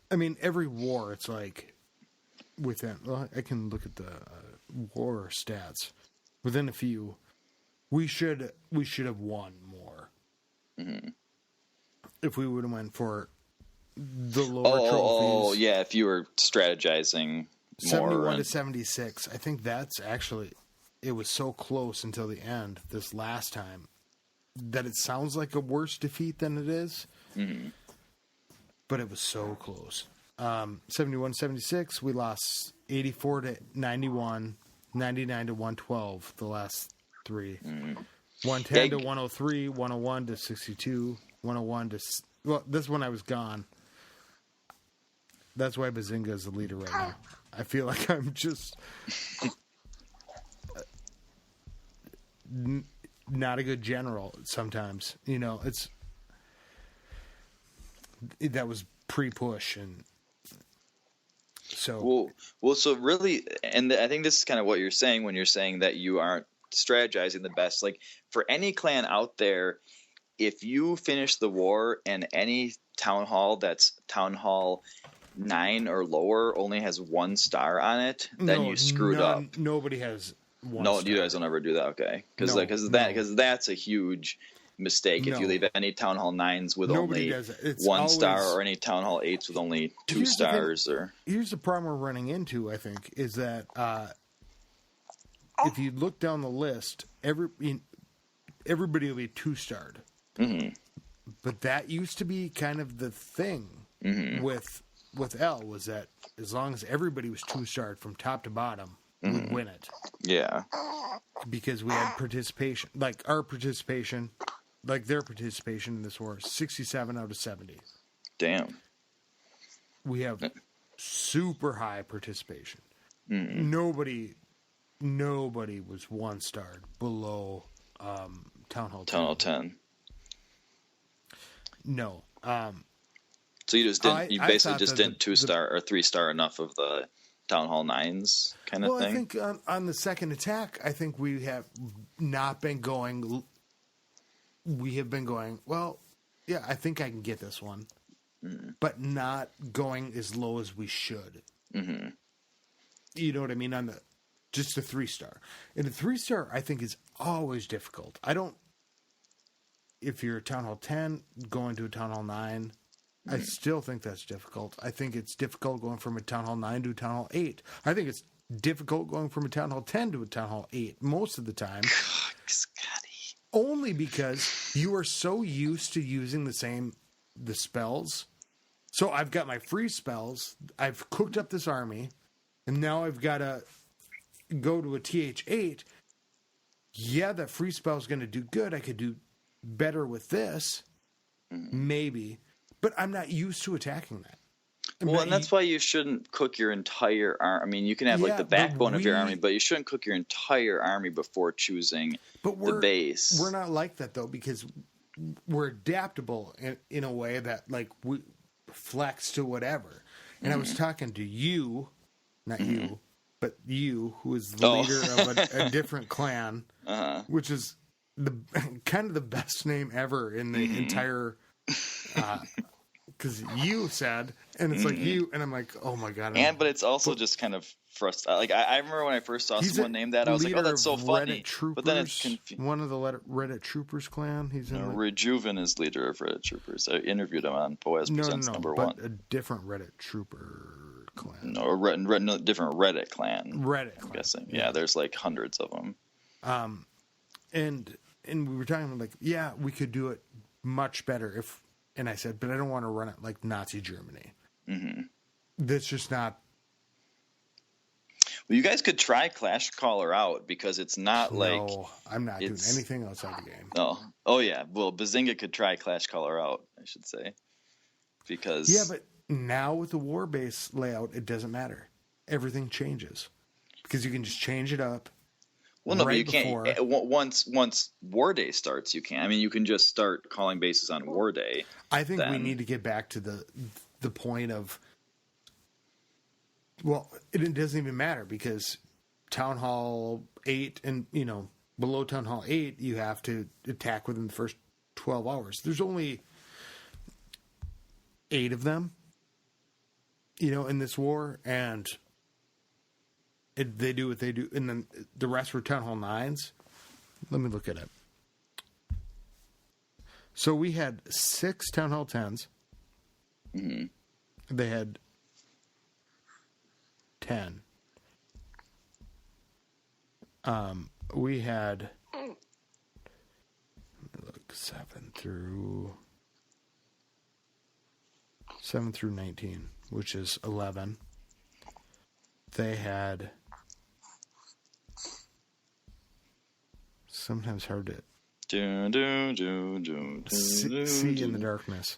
I mean, every war, it's like within. Well, I can look at the war stats. Within a few, we should have won more. Mm-hmm. If we would have went for the lower trophies. Oh, yeah, if you were strategizing more. 71 to 76. I think that's actually, it was so close until the end this last time that it sounds like a worse defeat than it is. Mm-hmm. But it was so close. 71-76, we lost 84 to 91, 99 to 112, the last three. Mm-hmm. 110 to 103, 101 to 62, 101 to... Well, this one I was gone. That's why Bazinga is the leader right now. I feel like I'm just... not a good general sometimes. It's... That was pre-push, and... So... Well, so really... And I think this is kind of what you're saying when you're saying that you aren't strategizing the best. Like, for any clan out there, if you finish the war and any town hall that's Town Hall 9 or lower only has 1 star on it, then you screwed up. Nobody has 1 no star. You guys don't ever do that. Okay, because that's a huge mistake. If you leave any Town Hall 9s with only 1 star, or any Town Hall 8s with only 2 stars. Here's the problem we're running into, I think, is that if you look down the list, everybody will be 2-starred. Mm-hmm. But that used to be kind of the thing with L, was that as long as everybody was 2-starred from top to bottom, we'd win it. Yeah. Because we had participation, like our participation, like their participation in this war, 67 out of 70. Damn. We have super high participation. Mm-hmm. Nobody was 1-starred below Town Hall 10. Town Hall 10. No. So you just didn't. You basically just didn't 2-star or 3-star enough of the Town Hall 9s kind of thing. Well, I think on the second attack, I think we have not been going. We have been going. Well, yeah, I think I can get this one, but not going as low as we should. Mm-hmm. You know what I mean? On just a 3-star, and a 3-star, I think, is always difficult. If you're a Town Hall 10 going to a Town Hall 9, I still think that's difficult. I think it's difficult going from a Town Hall 9 to a Town Hall 8. I think it's difficult going from a Town Hall 10 to a Town Hall 8 most of the time. Scotty. Only because you are so used to using the spells. So I've got my free spells. I've cooked up this army, and now I've got to go to a TH8. Yeah, that free spell is going to do good. I could do better with this, maybe, but I'm not used to attacking that. And that's why you shouldn't cook your entire army. I mean, you can have like the backbone of your army, but you shouldn't cook your entire army before choosing the base. We're not like that though, because we're adaptable in a way that, like, flex to whatever. And I was talking to you, not you, but you, who is the leader of a different clan, which is the kind of the best name ever in the entire. Because you said, and it's like you, and I'm like, oh my god. But it's also just kind of frustrating. Like I remember when I first saw someone name that, I was like, oh, that's so funny. But then it's one of the Reddit Troopers clan. He's in. Rejuven is leader of Reddit Troopers. I interviewed him on Boaz Presents number but 1. A different Reddit Trooper clan. No, a different Reddit clan. I'm guessing. Yeah, there's like hundreds of them. And we were talking like, yeah, we could do it much better if. And I said, but I don't want to run it like Nazi Germany. That's just not. Well, you guys could try Clash Caller out because it's not like. No, I'm not doing anything outside the game. Oh yeah. Well, Bazinga could try Clash Caller out, I should say, because. Yeah, but now with the war base layout, it doesn't matter. Everything changes because you can just change it up. Well, no, but you can't. Once War Day starts, you can. I mean, you can just start calling bases on War Day. I think we need to get back to the point of. Well, it doesn't even matter because Town Hall 8 and below Town Hall 8, you have to attack within the first 12 hours. There's only 8 of them, in this war, and. They do what they do, and then the rest were Town Hall 9s. Let me look at it. So we had 6 Town Hall 10s. They had 10. We had 7 through 19, which is 11. They had sometimes hard to see in the darkness.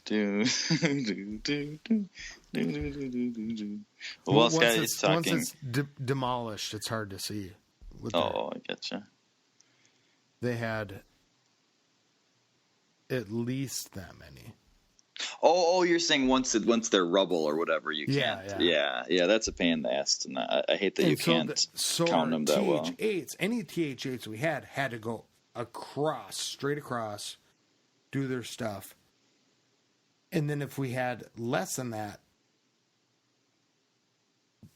Well, Scotty is talking. Once it's demolished, it's hard to see. I getcha. They had at least that many. Oh, you're saying once they're rubble or whatever, you can't. Yeah, that's a pain in the ass. And I hate that you can't count them that well. Any TH8s we had to go straight across, do their stuff. And then if we had less than that,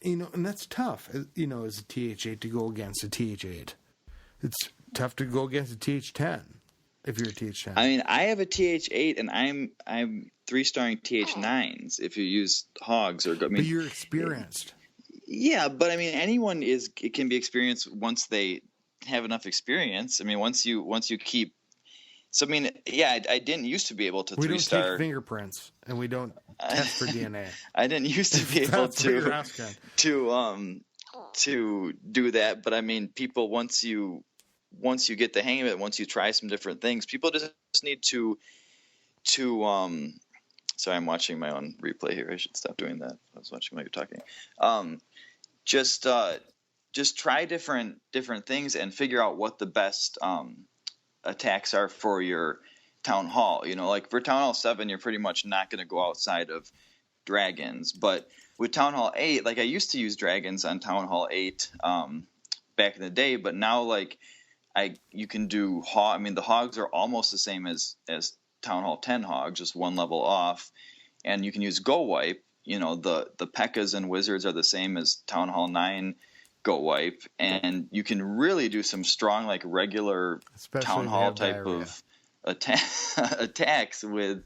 and that's tough, as a TH8 to go against a TH8. It's tough to go against a TH10. If you're a TH10, I mean, I have a TH8 and I'm 3-starring TH9s. If you use hogs but you're experienced. Yeah, but I mean, it can be experienced once they have enough experience. I mean, once you keep. So I mean, yeah, I didn't used to be able to 3-star. We don't take fingerprints and we don't test for DNA. I didn't used to be able to do that, but I mean, people once you get the hang of it, once you try some different things, people just need to sorry, I'm watching my own replay here. I should stop doing that. I was watching while you're talking. Just try different things and figure out what the best attacks are for your Town Hall. Like for Town Hall 7, you're pretty much not going to go outside of dragons, but with Town Hall 8, like I used to use dragons on Town Hall 8 back in the day, but now you can do hog. I mean, the hogs are almost the same as Town Hall 10 hogs, just one level off, and you can use Go Wipe. The P.E.K.K.A.s and wizards are the same as Town Hall 9 Go Wipe, and you can really do some strong, regular Town Hall type of attacks with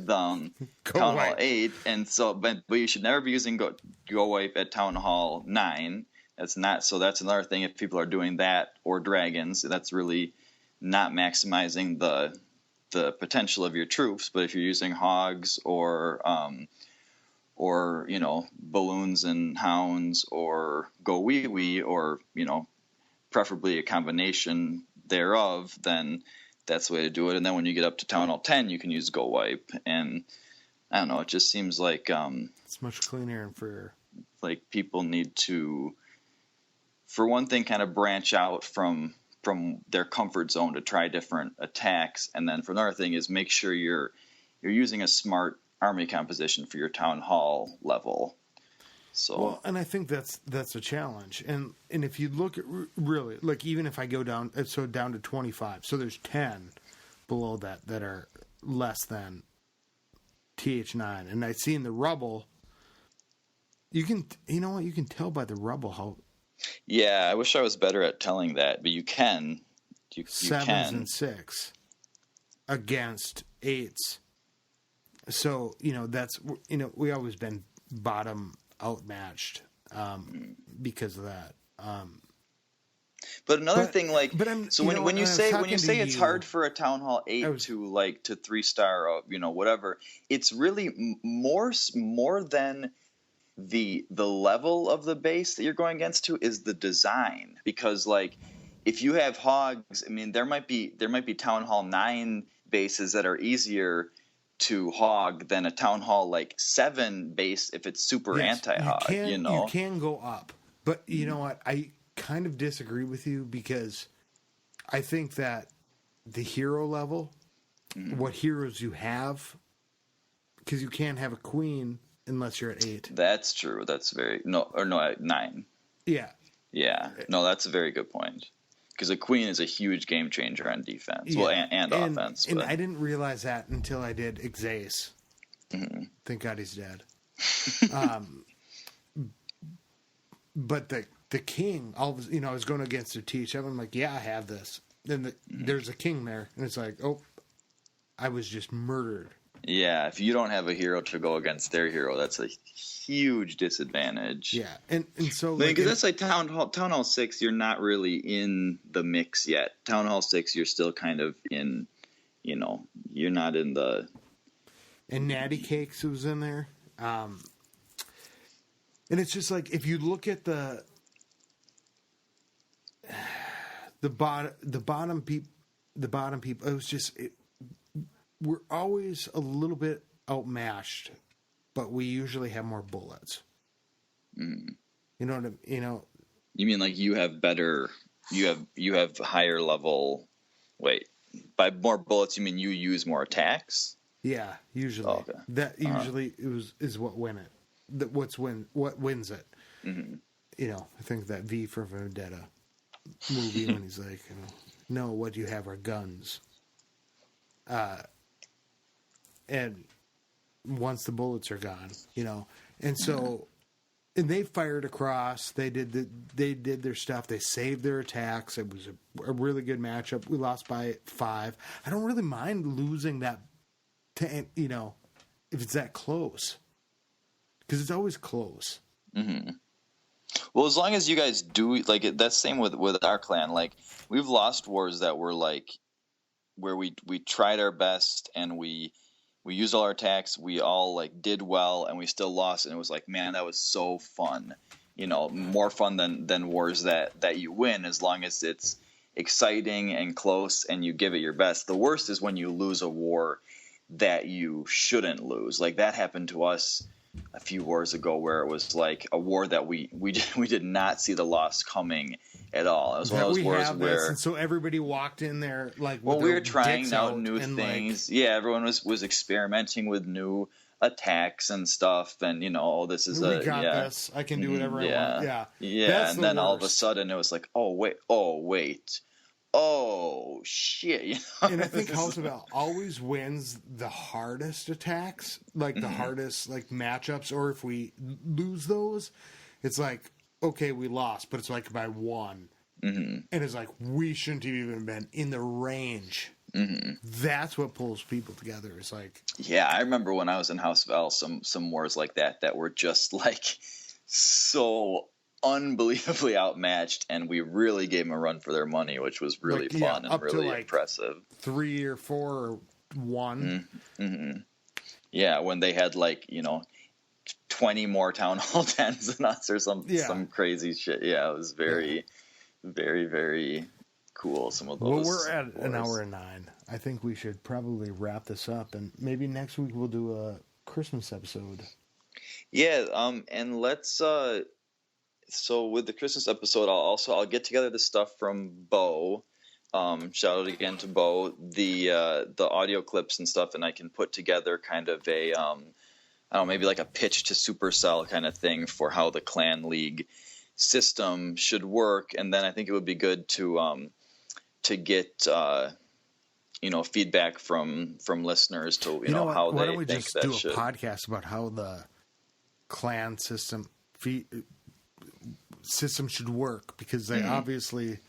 Town Hall 8, and so, but you should never be using Go Wipe at Town Hall 9. That's another thing. If people are doing that or dragons, that's really not maximizing the potential of your troops. But if you're using hogs or balloons and hounds or go wee wee or preferably a combination thereof, then that's the way to do it. And then when you get up to Town Hall 10, you can use Go Wipe. And I don't know, it just seems like it's much cleaner and freer. Like people need to, for one thing, kind of branch out from their comfort zone to try different attacks, and then for another thing is make sure you're using a smart army composition for your town hall level. So Well, and I think that's a challenge. And if you look at really, like, even if I go down to 25, so there's 10 below that are less than TH9, and I see in the rubble. You can tell by the rubble how. Yeah, I wish I was better at telling that, but you can. You Sevens can. and 6 against 8s. So, that's, we always been bottom outmatched because of that. But another thing, like, but I'm, so when you say it's hard for a Town Hall 8 to 3-star, whatever, it's really more than the level of the base that you're going against to is the design. Because, like, if you have hogs, I mean, there might be Town Hall 9 bases that are easier to hog than a Town Hall 7 base if it's super anti-hog. You can go up, but you know what? I kind of disagree with you because I think that the hero level, what heroes you have, because you can't have a queen unless you're at 8. That's true. That's at 9. Yeah. Yeah. No, that's a very good point. Because a queen is a huge game changer on defense. Yeah. Well, and offense. And I didn't realize that until I did Xace. Mm-hmm. Thank God he's dead. But the king, I was going against a T7. I'm like, yeah, I have this. Then there's a king there. And it's like, oh, I was just murdered. Yeah, if you don't have a hero to go against their hero, that's a huge disadvantage. Yeah, and so because that's like Town Hall 6, you're not really in the mix yet. Town Hall 6, you're still kind of in, you're not in the. And Natty Cakes was in there, and it's just like if you look at the bottom people, it was just. We're always a little bit outmatched, but we usually have more bullets. Mm. You know what You mean like you have better, you have higher level. Wait, by more bullets you mean you use more attacks? Yeah, usually. Oh, okay. That usually is what win it. What wins it? Mm-hmm. I think that V for Vendetta movie when he's like, no, what you have are guns. And once the bullets are gone, and so, and they fired across. They did their stuff. They saved their attacks. It was a really good matchup. We lost by 5. I don't really mind losing that, if it's that close, because it's always close. Mm-hmm. Well, as long as you guys do that's same with our clan. Like we've lost wars that were where we tried our best and we used all our attacks, we all did well, and we still lost, and it was like, man, that was so fun. More fun than wars that you win, as long as it's exciting and close and you give it your best. The worst is when you lose a war that you shouldn't lose. Like that happened to us a few wars ago, where it was a war that we did not see the loss coming at all. It was one of those wars where, and so everybody walked in there we were trying out new things. Everyone was experimenting with new attacks and stuff, and this is this. I can do whatever I want. Yeah. That's and then all of a sudden it was like, oh wait, oh shit. And I think House of L always wins the hardest attacks, the hardest matchups, or if we lose those, it's like, okay, we lost, but it's by 1. Mm-hmm. And it's we shouldn't have even been in the range. Mm-hmm. That's what pulls people together. It's I remember when I was in House of L, some wars like that were just so unbelievably outmatched, and we really gave them a run for their money, which was really fun and really impressive. 3 or 4 or 1. Mm-hmm. Yeah, when they had 20 more Town Hall 10s than us or some crazy shit. Yeah, it was very, very, very cool. Some of those. Well, we're at an hour and 9. I think we should probably wrap this up, and maybe next week we'll do a Christmas episode. Yeah, and let's. So with the Christmas episode, I'll get together the stuff from Bo, shout out again to Bo, the audio clips and stuff, and I can put together kind of a I don't know, maybe like a pitch to Supercell kind of thing for how the clan league system should work, and then I think it would be good to get feedback from listeners to You know what? how Why they don't we think just that do a should. podcast about how the clan system should work, because they obviously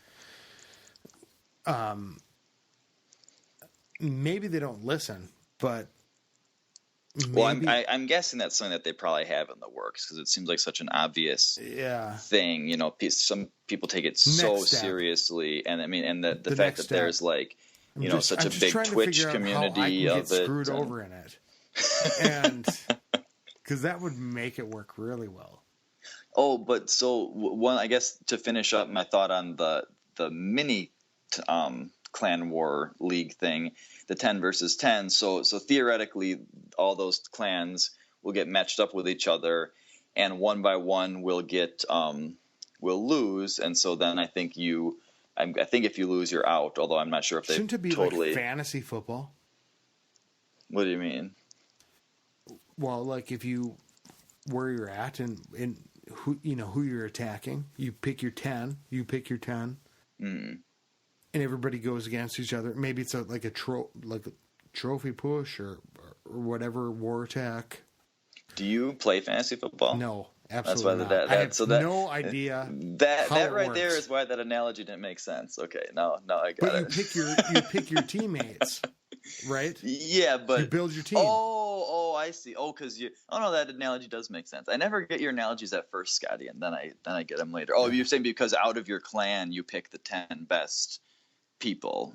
maybe they don't listen, but maybe, Well, I'm guessing that's something that they probably have in the works, because it seems like such an obvious thing. Some people take it so seriously, and I mean, and the fact that there's like such a big Twitch community how I can of get it. Screwed over in it, and because that would make it work really well. Oh, but so one, I guess, to finish up my thought on the mini clan war league thing, the 10 versus 10. So theoretically, all those clans will get matched up with each other, and one by one will lose. And so then I think if you lose, you're out. Although I'm not sure if they shouldn't it be totally like fantasy football. What do you mean? Well, like if you where you're at and who you're attacking, you pick your 10. And everybody goes against each other. Maybe it's like a trophy push or whatever, war attack. Do you play fantasy football? No, absolutely not. I have no idea. That right works. There is why that analogy didn't make sense. Okay, no, I got but it. You pick your teammates, right? Yeah, but you build your team. Oh, I see. Oh, because no, that analogy does make sense. I never get your analogies at first, Scotty, and then I get them later. Oh, you're saying because out of your clan you pick the 10 best people.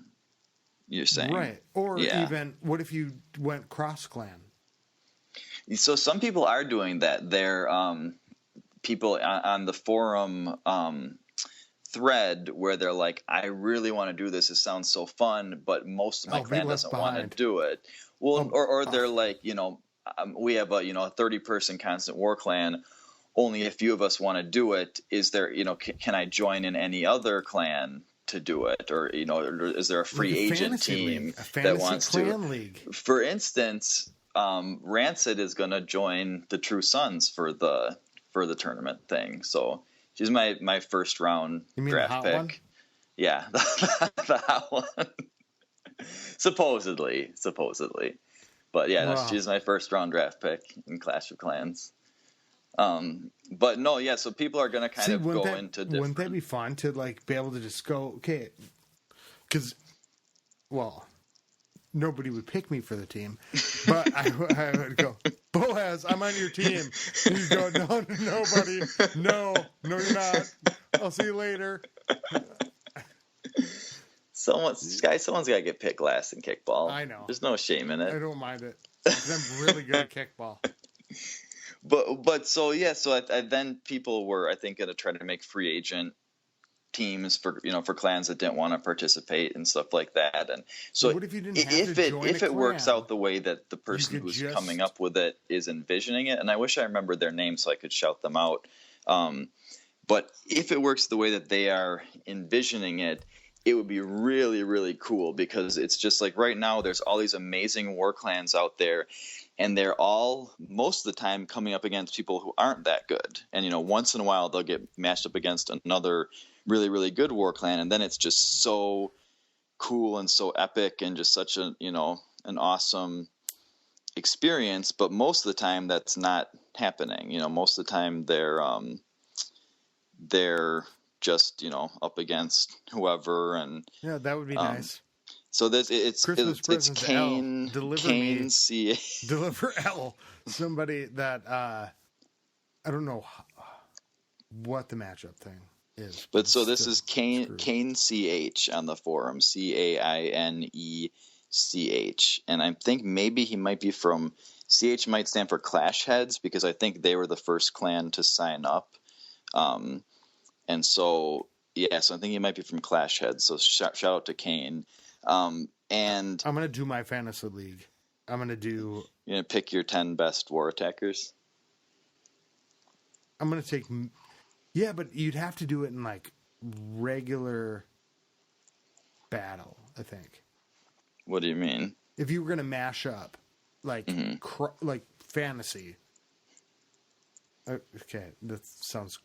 You're saying, right? Or even what if you went cross clan? So some people are doing that. They're people on the forum thread where they're like, I really want to do this. It sounds so fun, but most of my clan doesn't want to do it. Well, or they're like, we have a 30-person constant war clan. Only a few of us want to do it. Is there, can I join in any other clan to do it, or is there a free agent team that wants to? League. For instance, Rancid is going to join the True Sons for the tournament thing. So she's my first round draft pick. One? Yeah, the hot one. supposedly, but yeah, no, she's my first round draft pick in Clash of Clans. But no, yeah. So people are going to kind of go into different. Wouldn't that be fun to like be able to just go because, nobody would pick me for the team, but I would go, Boaz, I'm on your team. And you go, no, nobody, no, you're not. I'll see you later. Someone's got to get picked last in kickball. I know. There's no shame in it. I don't mind it. I'm really good at kickball. But so yeah, so then people were, I think, going to try to make free agent teams for clans that didn't want to participate and stuff like that. And so what if you didn't have to join if a it works clan? out the way that the person who's coming up with it is envisioning it, and I wish I remembered their name so I could shout them out. But if it works the way that they are envisioning it, it would be really, really cool, because it's just like right now there's all these amazing war clans out there, and they're all most of the time coming up against people who aren't that good. And once in a while they'll get matched up against another really, really good war clan, and then it's just so cool and so epic and just such a an awesome experience. But most of the time that's not happening. Most of the time they're just up against whoever, and yeah, that would be nice. So it's Kane. Kane C. Deliver L. Somebody that I don't know what the matchup thing is. But so this is Kane CH on the forum, CAINECH, and I think maybe he might be from CH. Might stand for Clash Heads, because I think they were the first clan to sign up. And so, yeah, so I think he might be from Clash Heads. So shout out to Kane. And I'm going to do my fantasy league. I'm going to do... You're going to pick your 10 best war attackers? I'm going to take... Yeah, but you'd have to do it in, like, regular... battle, I think. What do you mean? If you were going to mash up, like, like fantasy. Okay, that sounds...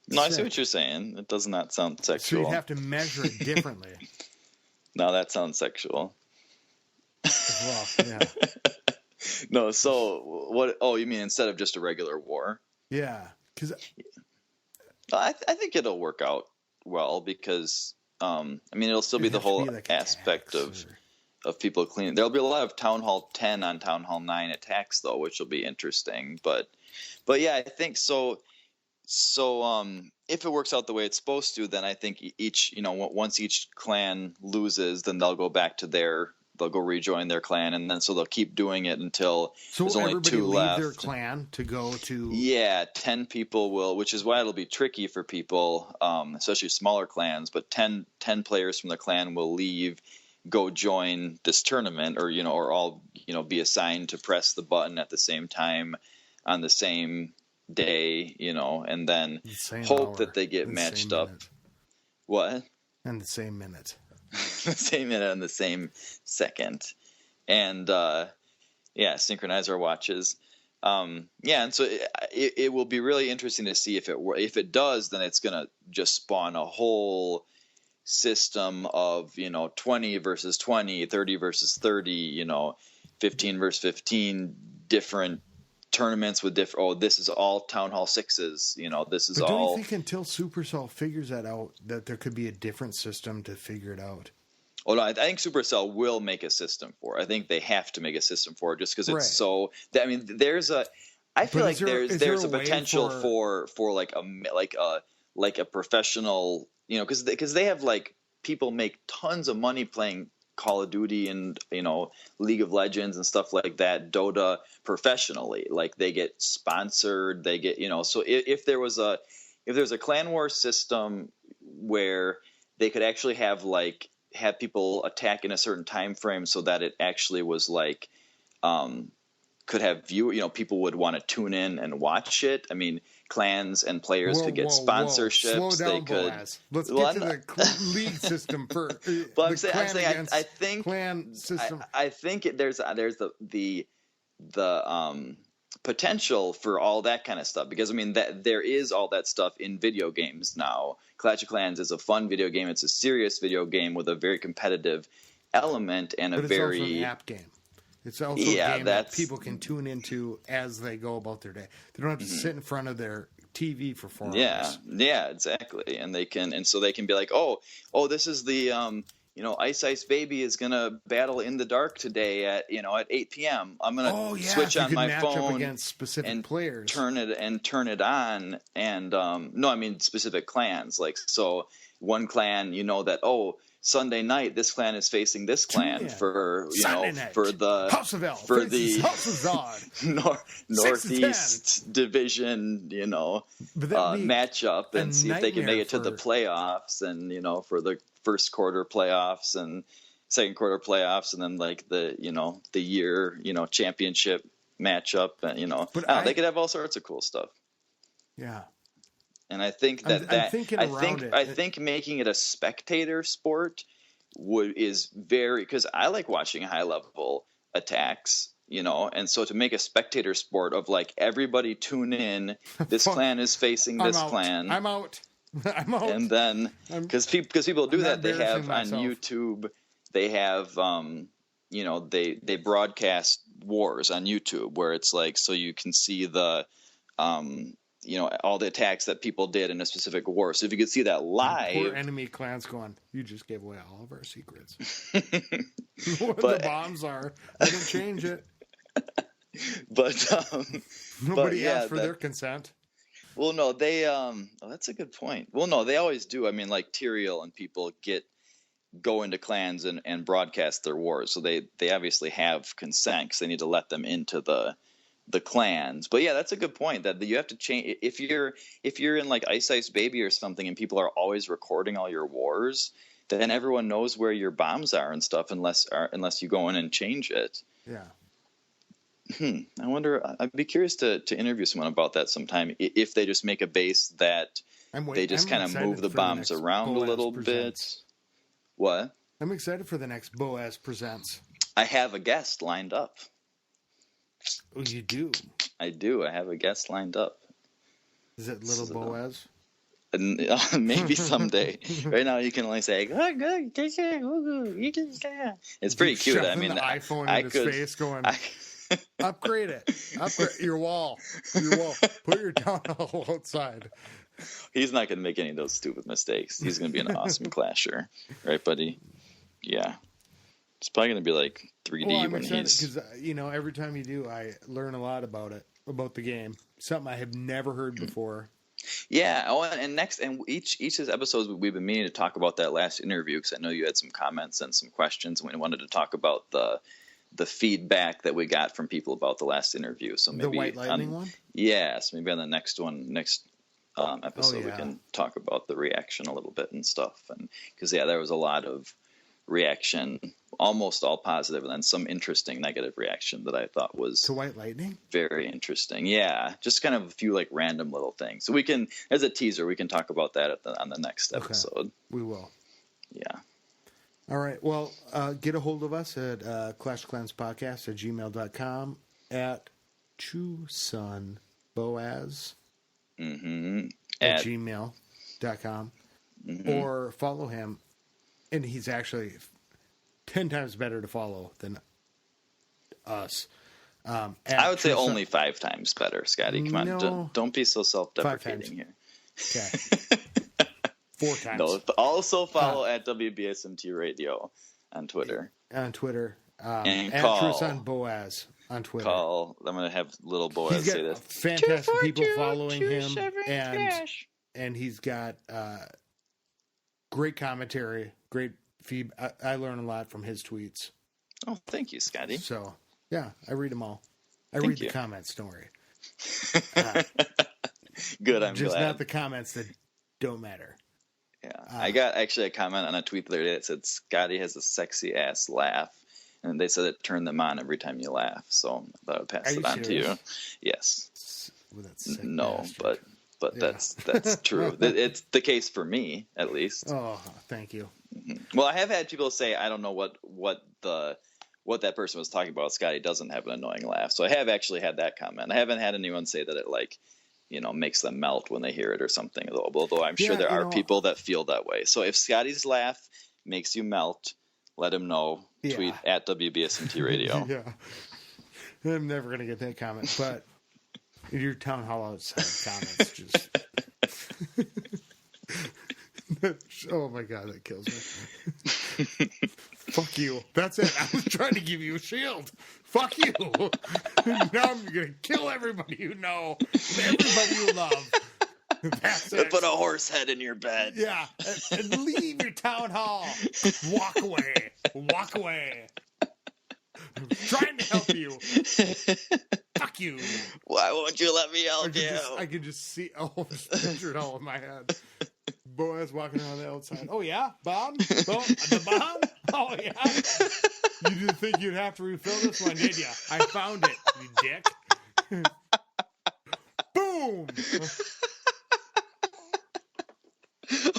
No, I see what you're saying. It does not sound So sexual. you'd have to measure it differently. No, that sounds sexual. Well, yeah. No, so what? Oh, you mean instead of just a regular war? Yeah, because... I think it'll work out well because, I mean, it'll still be the whole like aspect of people cleaning. There'll be a lot of Town Hall 10 on Town Hall 9 attacks, though, which will be interesting. But yeah, I think so. So, if it works out the way it's supposed to, then I think each, once each clan loses, then they'll go back to they'll go rejoin their clan, and then so they'll keep doing it until there's only 2 left. Their clan to go to... Yeah, 10 people will, which is why it'll be tricky for people, especially smaller clans, but 10 players from the clan will leave, go join this tournament, or all, be assigned to press the button at the same time on the same day, and then hope that they get matched up. What? And the same minute. The same minute and the same second. And synchronize our watches. And so it will be really interesting to see if it does, then it's going to just spawn a whole system of 20 versus 20, 30 versus 30, 15 versus 15 different tournaments with different. Oh, this is all Town Hall 6s. This is but all. Don't you think until Supercell figures that out, that there could be a different system to figure it out? Oh no, I think Supercell will make a system for it. I think they have to make a system for it just because it's so. I mean, there's a. I feel like there's a potential for like a professional, because they have like people make tons of money playing Call of Duty and League of Legends and stuff like that, Dota professionally. Like they get sponsored, they get So if there was a clan war system where they could actually have people attack in a certain time frame, so that it actually was like could have people would want to tune in and watch it. I mean, clans and players could get sponsorships. Slow down, they could. Boaz. Let's get to the league system first. But I'm saying I think clan system. I think there's the potential for all that kind of stuff, because I mean that there is all that stuff in video games now. Clash of Clans is a fun video game. It's a serious video game with a very competitive element and but it's also an app game. It's also a game that people can tune into as they go about their day. They don't have to sit in front of their TV for 4 hours. Yeah, exactly. And so they can be like, oh, this is the Ice Baby is gonna battle in the dark today at 8 p.m. I'm gonna switch on my phone against specific players, turn it on, and no, I mean specific clans. Like, so one clan, that Sunday night this clan is facing this clan for the House of L for the House of Zod Northeast Division matchup, and see if they can make it to the playoffs, and for the first quarter playoffs and second quarter playoffs, and then like the year championship matchup, and they could have all sorts of cool stuff. Yeah. And I think I think making it a spectator sport is very, because I like watching high level attacks, and so to make a spectator sport of like everybody tune in, this clan is facing this clan. I'm out. And then because people do that, they have on YouTube, they have they broadcast wars on YouTube where it's like, so you can see the all the attacks that people did in a specific war. So if you could see that live, poor enemy clans going, you just gave away all of our secrets. What the bombs are, I didn't change it. But nobody asked for their consent. Well, no, they that's a good point. Well, no, they always do. I mean, like Tyrael and people go into clans and broadcast their wars, so they obviously have consent because they need to let them into the clans. But yeah, that's a good point, that you have to change if you're in like Ice Baby or something and people are always recording all your wars, then everyone knows where your bombs are and stuff, unless you go in and change it. Yeah. I wonder, I'd be curious to interview someone about that sometime, if they just make a base that they just kind of move the bombs around a little bit. What? I'm excited for the next Boaz Presents. I have a guest lined up. Oh, you do? I do. I have a guest lined up. Is it Little Boaz? And, maybe someday. Right now, you can only say, it's pretty cute. I mean, the iPhone I in his could, face going, I, upgrade it. Upgrade your wall. Put your town hall outside. He's not going to make any of those stupid mistakes. He's going to be an awesome clasher. Right, buddy? Yeah. It's probably going to be like 3D I'm when excited he's... because, every time you do, I learn a lot about it, about the game. Something I have never heard before. Yeah. Oh, and next, and each of his episodes, we've been meaning to talk about that last interview because I know you had some comments and some questions, and we wanted to talk about the feedback that we got from people about the last interview. So maybe the White Lightning one? Yes, maybe on the next episode we can talk about the reaction a little bit and stuff, and because there was a lot of reaction, almost all positive, and then some interesting negative reaction that I thought was to White Lightning. Very interesting. Yeah, just kind of a few like random little things. So we can, as a teaser, we can talk about that on the next episode. We will. Yeah. All right. Well, get a hold of us at clashclanspodcast@gmail.com, at TrueSonBoaz at gmail.com, or follow him. And he's actually 10 times better to follow than us. I would say only 5 times better, Scotty. Come on, don't be so self-deprecating here. Okay. 4 times. No, also follow at WBSMT Radio on Twitter. On Twitter. And at TrueSon Boaz on Twitter. I'm going to have little Boaz say this. Fantastic people following him. And he's got great commentary, great feedback. I learn a lot from his tweets. Oh, thank you, Scotty. So, yeah, I read them all. I read the comments, don't worry. Good, I'm just glad. Not the comments that don't matter. Yeah, I got actually a comment on a tweet the other day that said Scotty has a sexy ass laugh, and they said it turned them on every time you laugh. So I thought I would pass it on to you. Yes. No, but yeah. that's true. It's the case for me, at least. Oh, thank you. Mm-hmm. Well, I have had people say I don't know what that person was talking about. Scotty doesn't have an annoying laugh, so I have actually had that comment. I haven't had anyone say that it makes them melt when they hear it or something. Although I'm sure there are people that feel that way. So if Scotty's laugh makes you melt, let him know. Yeah. Tweet at WBSMT Radio. Yeah, I'm never gonna get that comment, but your town hall outside comments just. Oh my god, that kills me. Fuck you. That's it. I was trying to give you a shield. Fuck you. Now I'm gonna kill everybody you know, everybody you love. That's it. Put a horse head in your bed. Yeah, and leave your town hall. Walk away. Walk away. I'm trying to help you. Fuck you. Why won't you let me help you? I could just see. Oh, just picture it all in my head. Boaz walking around the outside. Oh, yeah? Bomb? Oh, the bomb? Oh, yeah? You didn't think you'd have to refill this one, did you? I found it, you dick. Boom!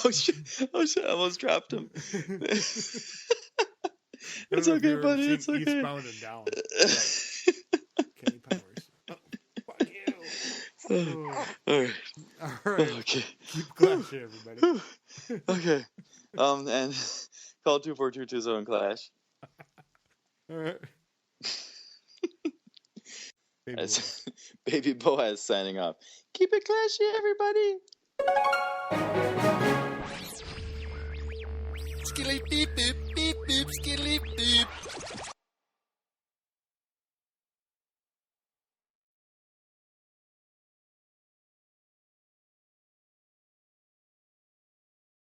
Oh, shit. I almost dropped him. It's okay, buddy. It's okay. Eastbound and down. Kenny Powers. Oh, fuck you. Oh. All right. All right. Okay. Keep Clashy, everybody. Okay. And call 24220 Clash. All right. Baby Boaz signing off. Keep it clashy, everybody. Skilly beep beep beep beep skilly beep.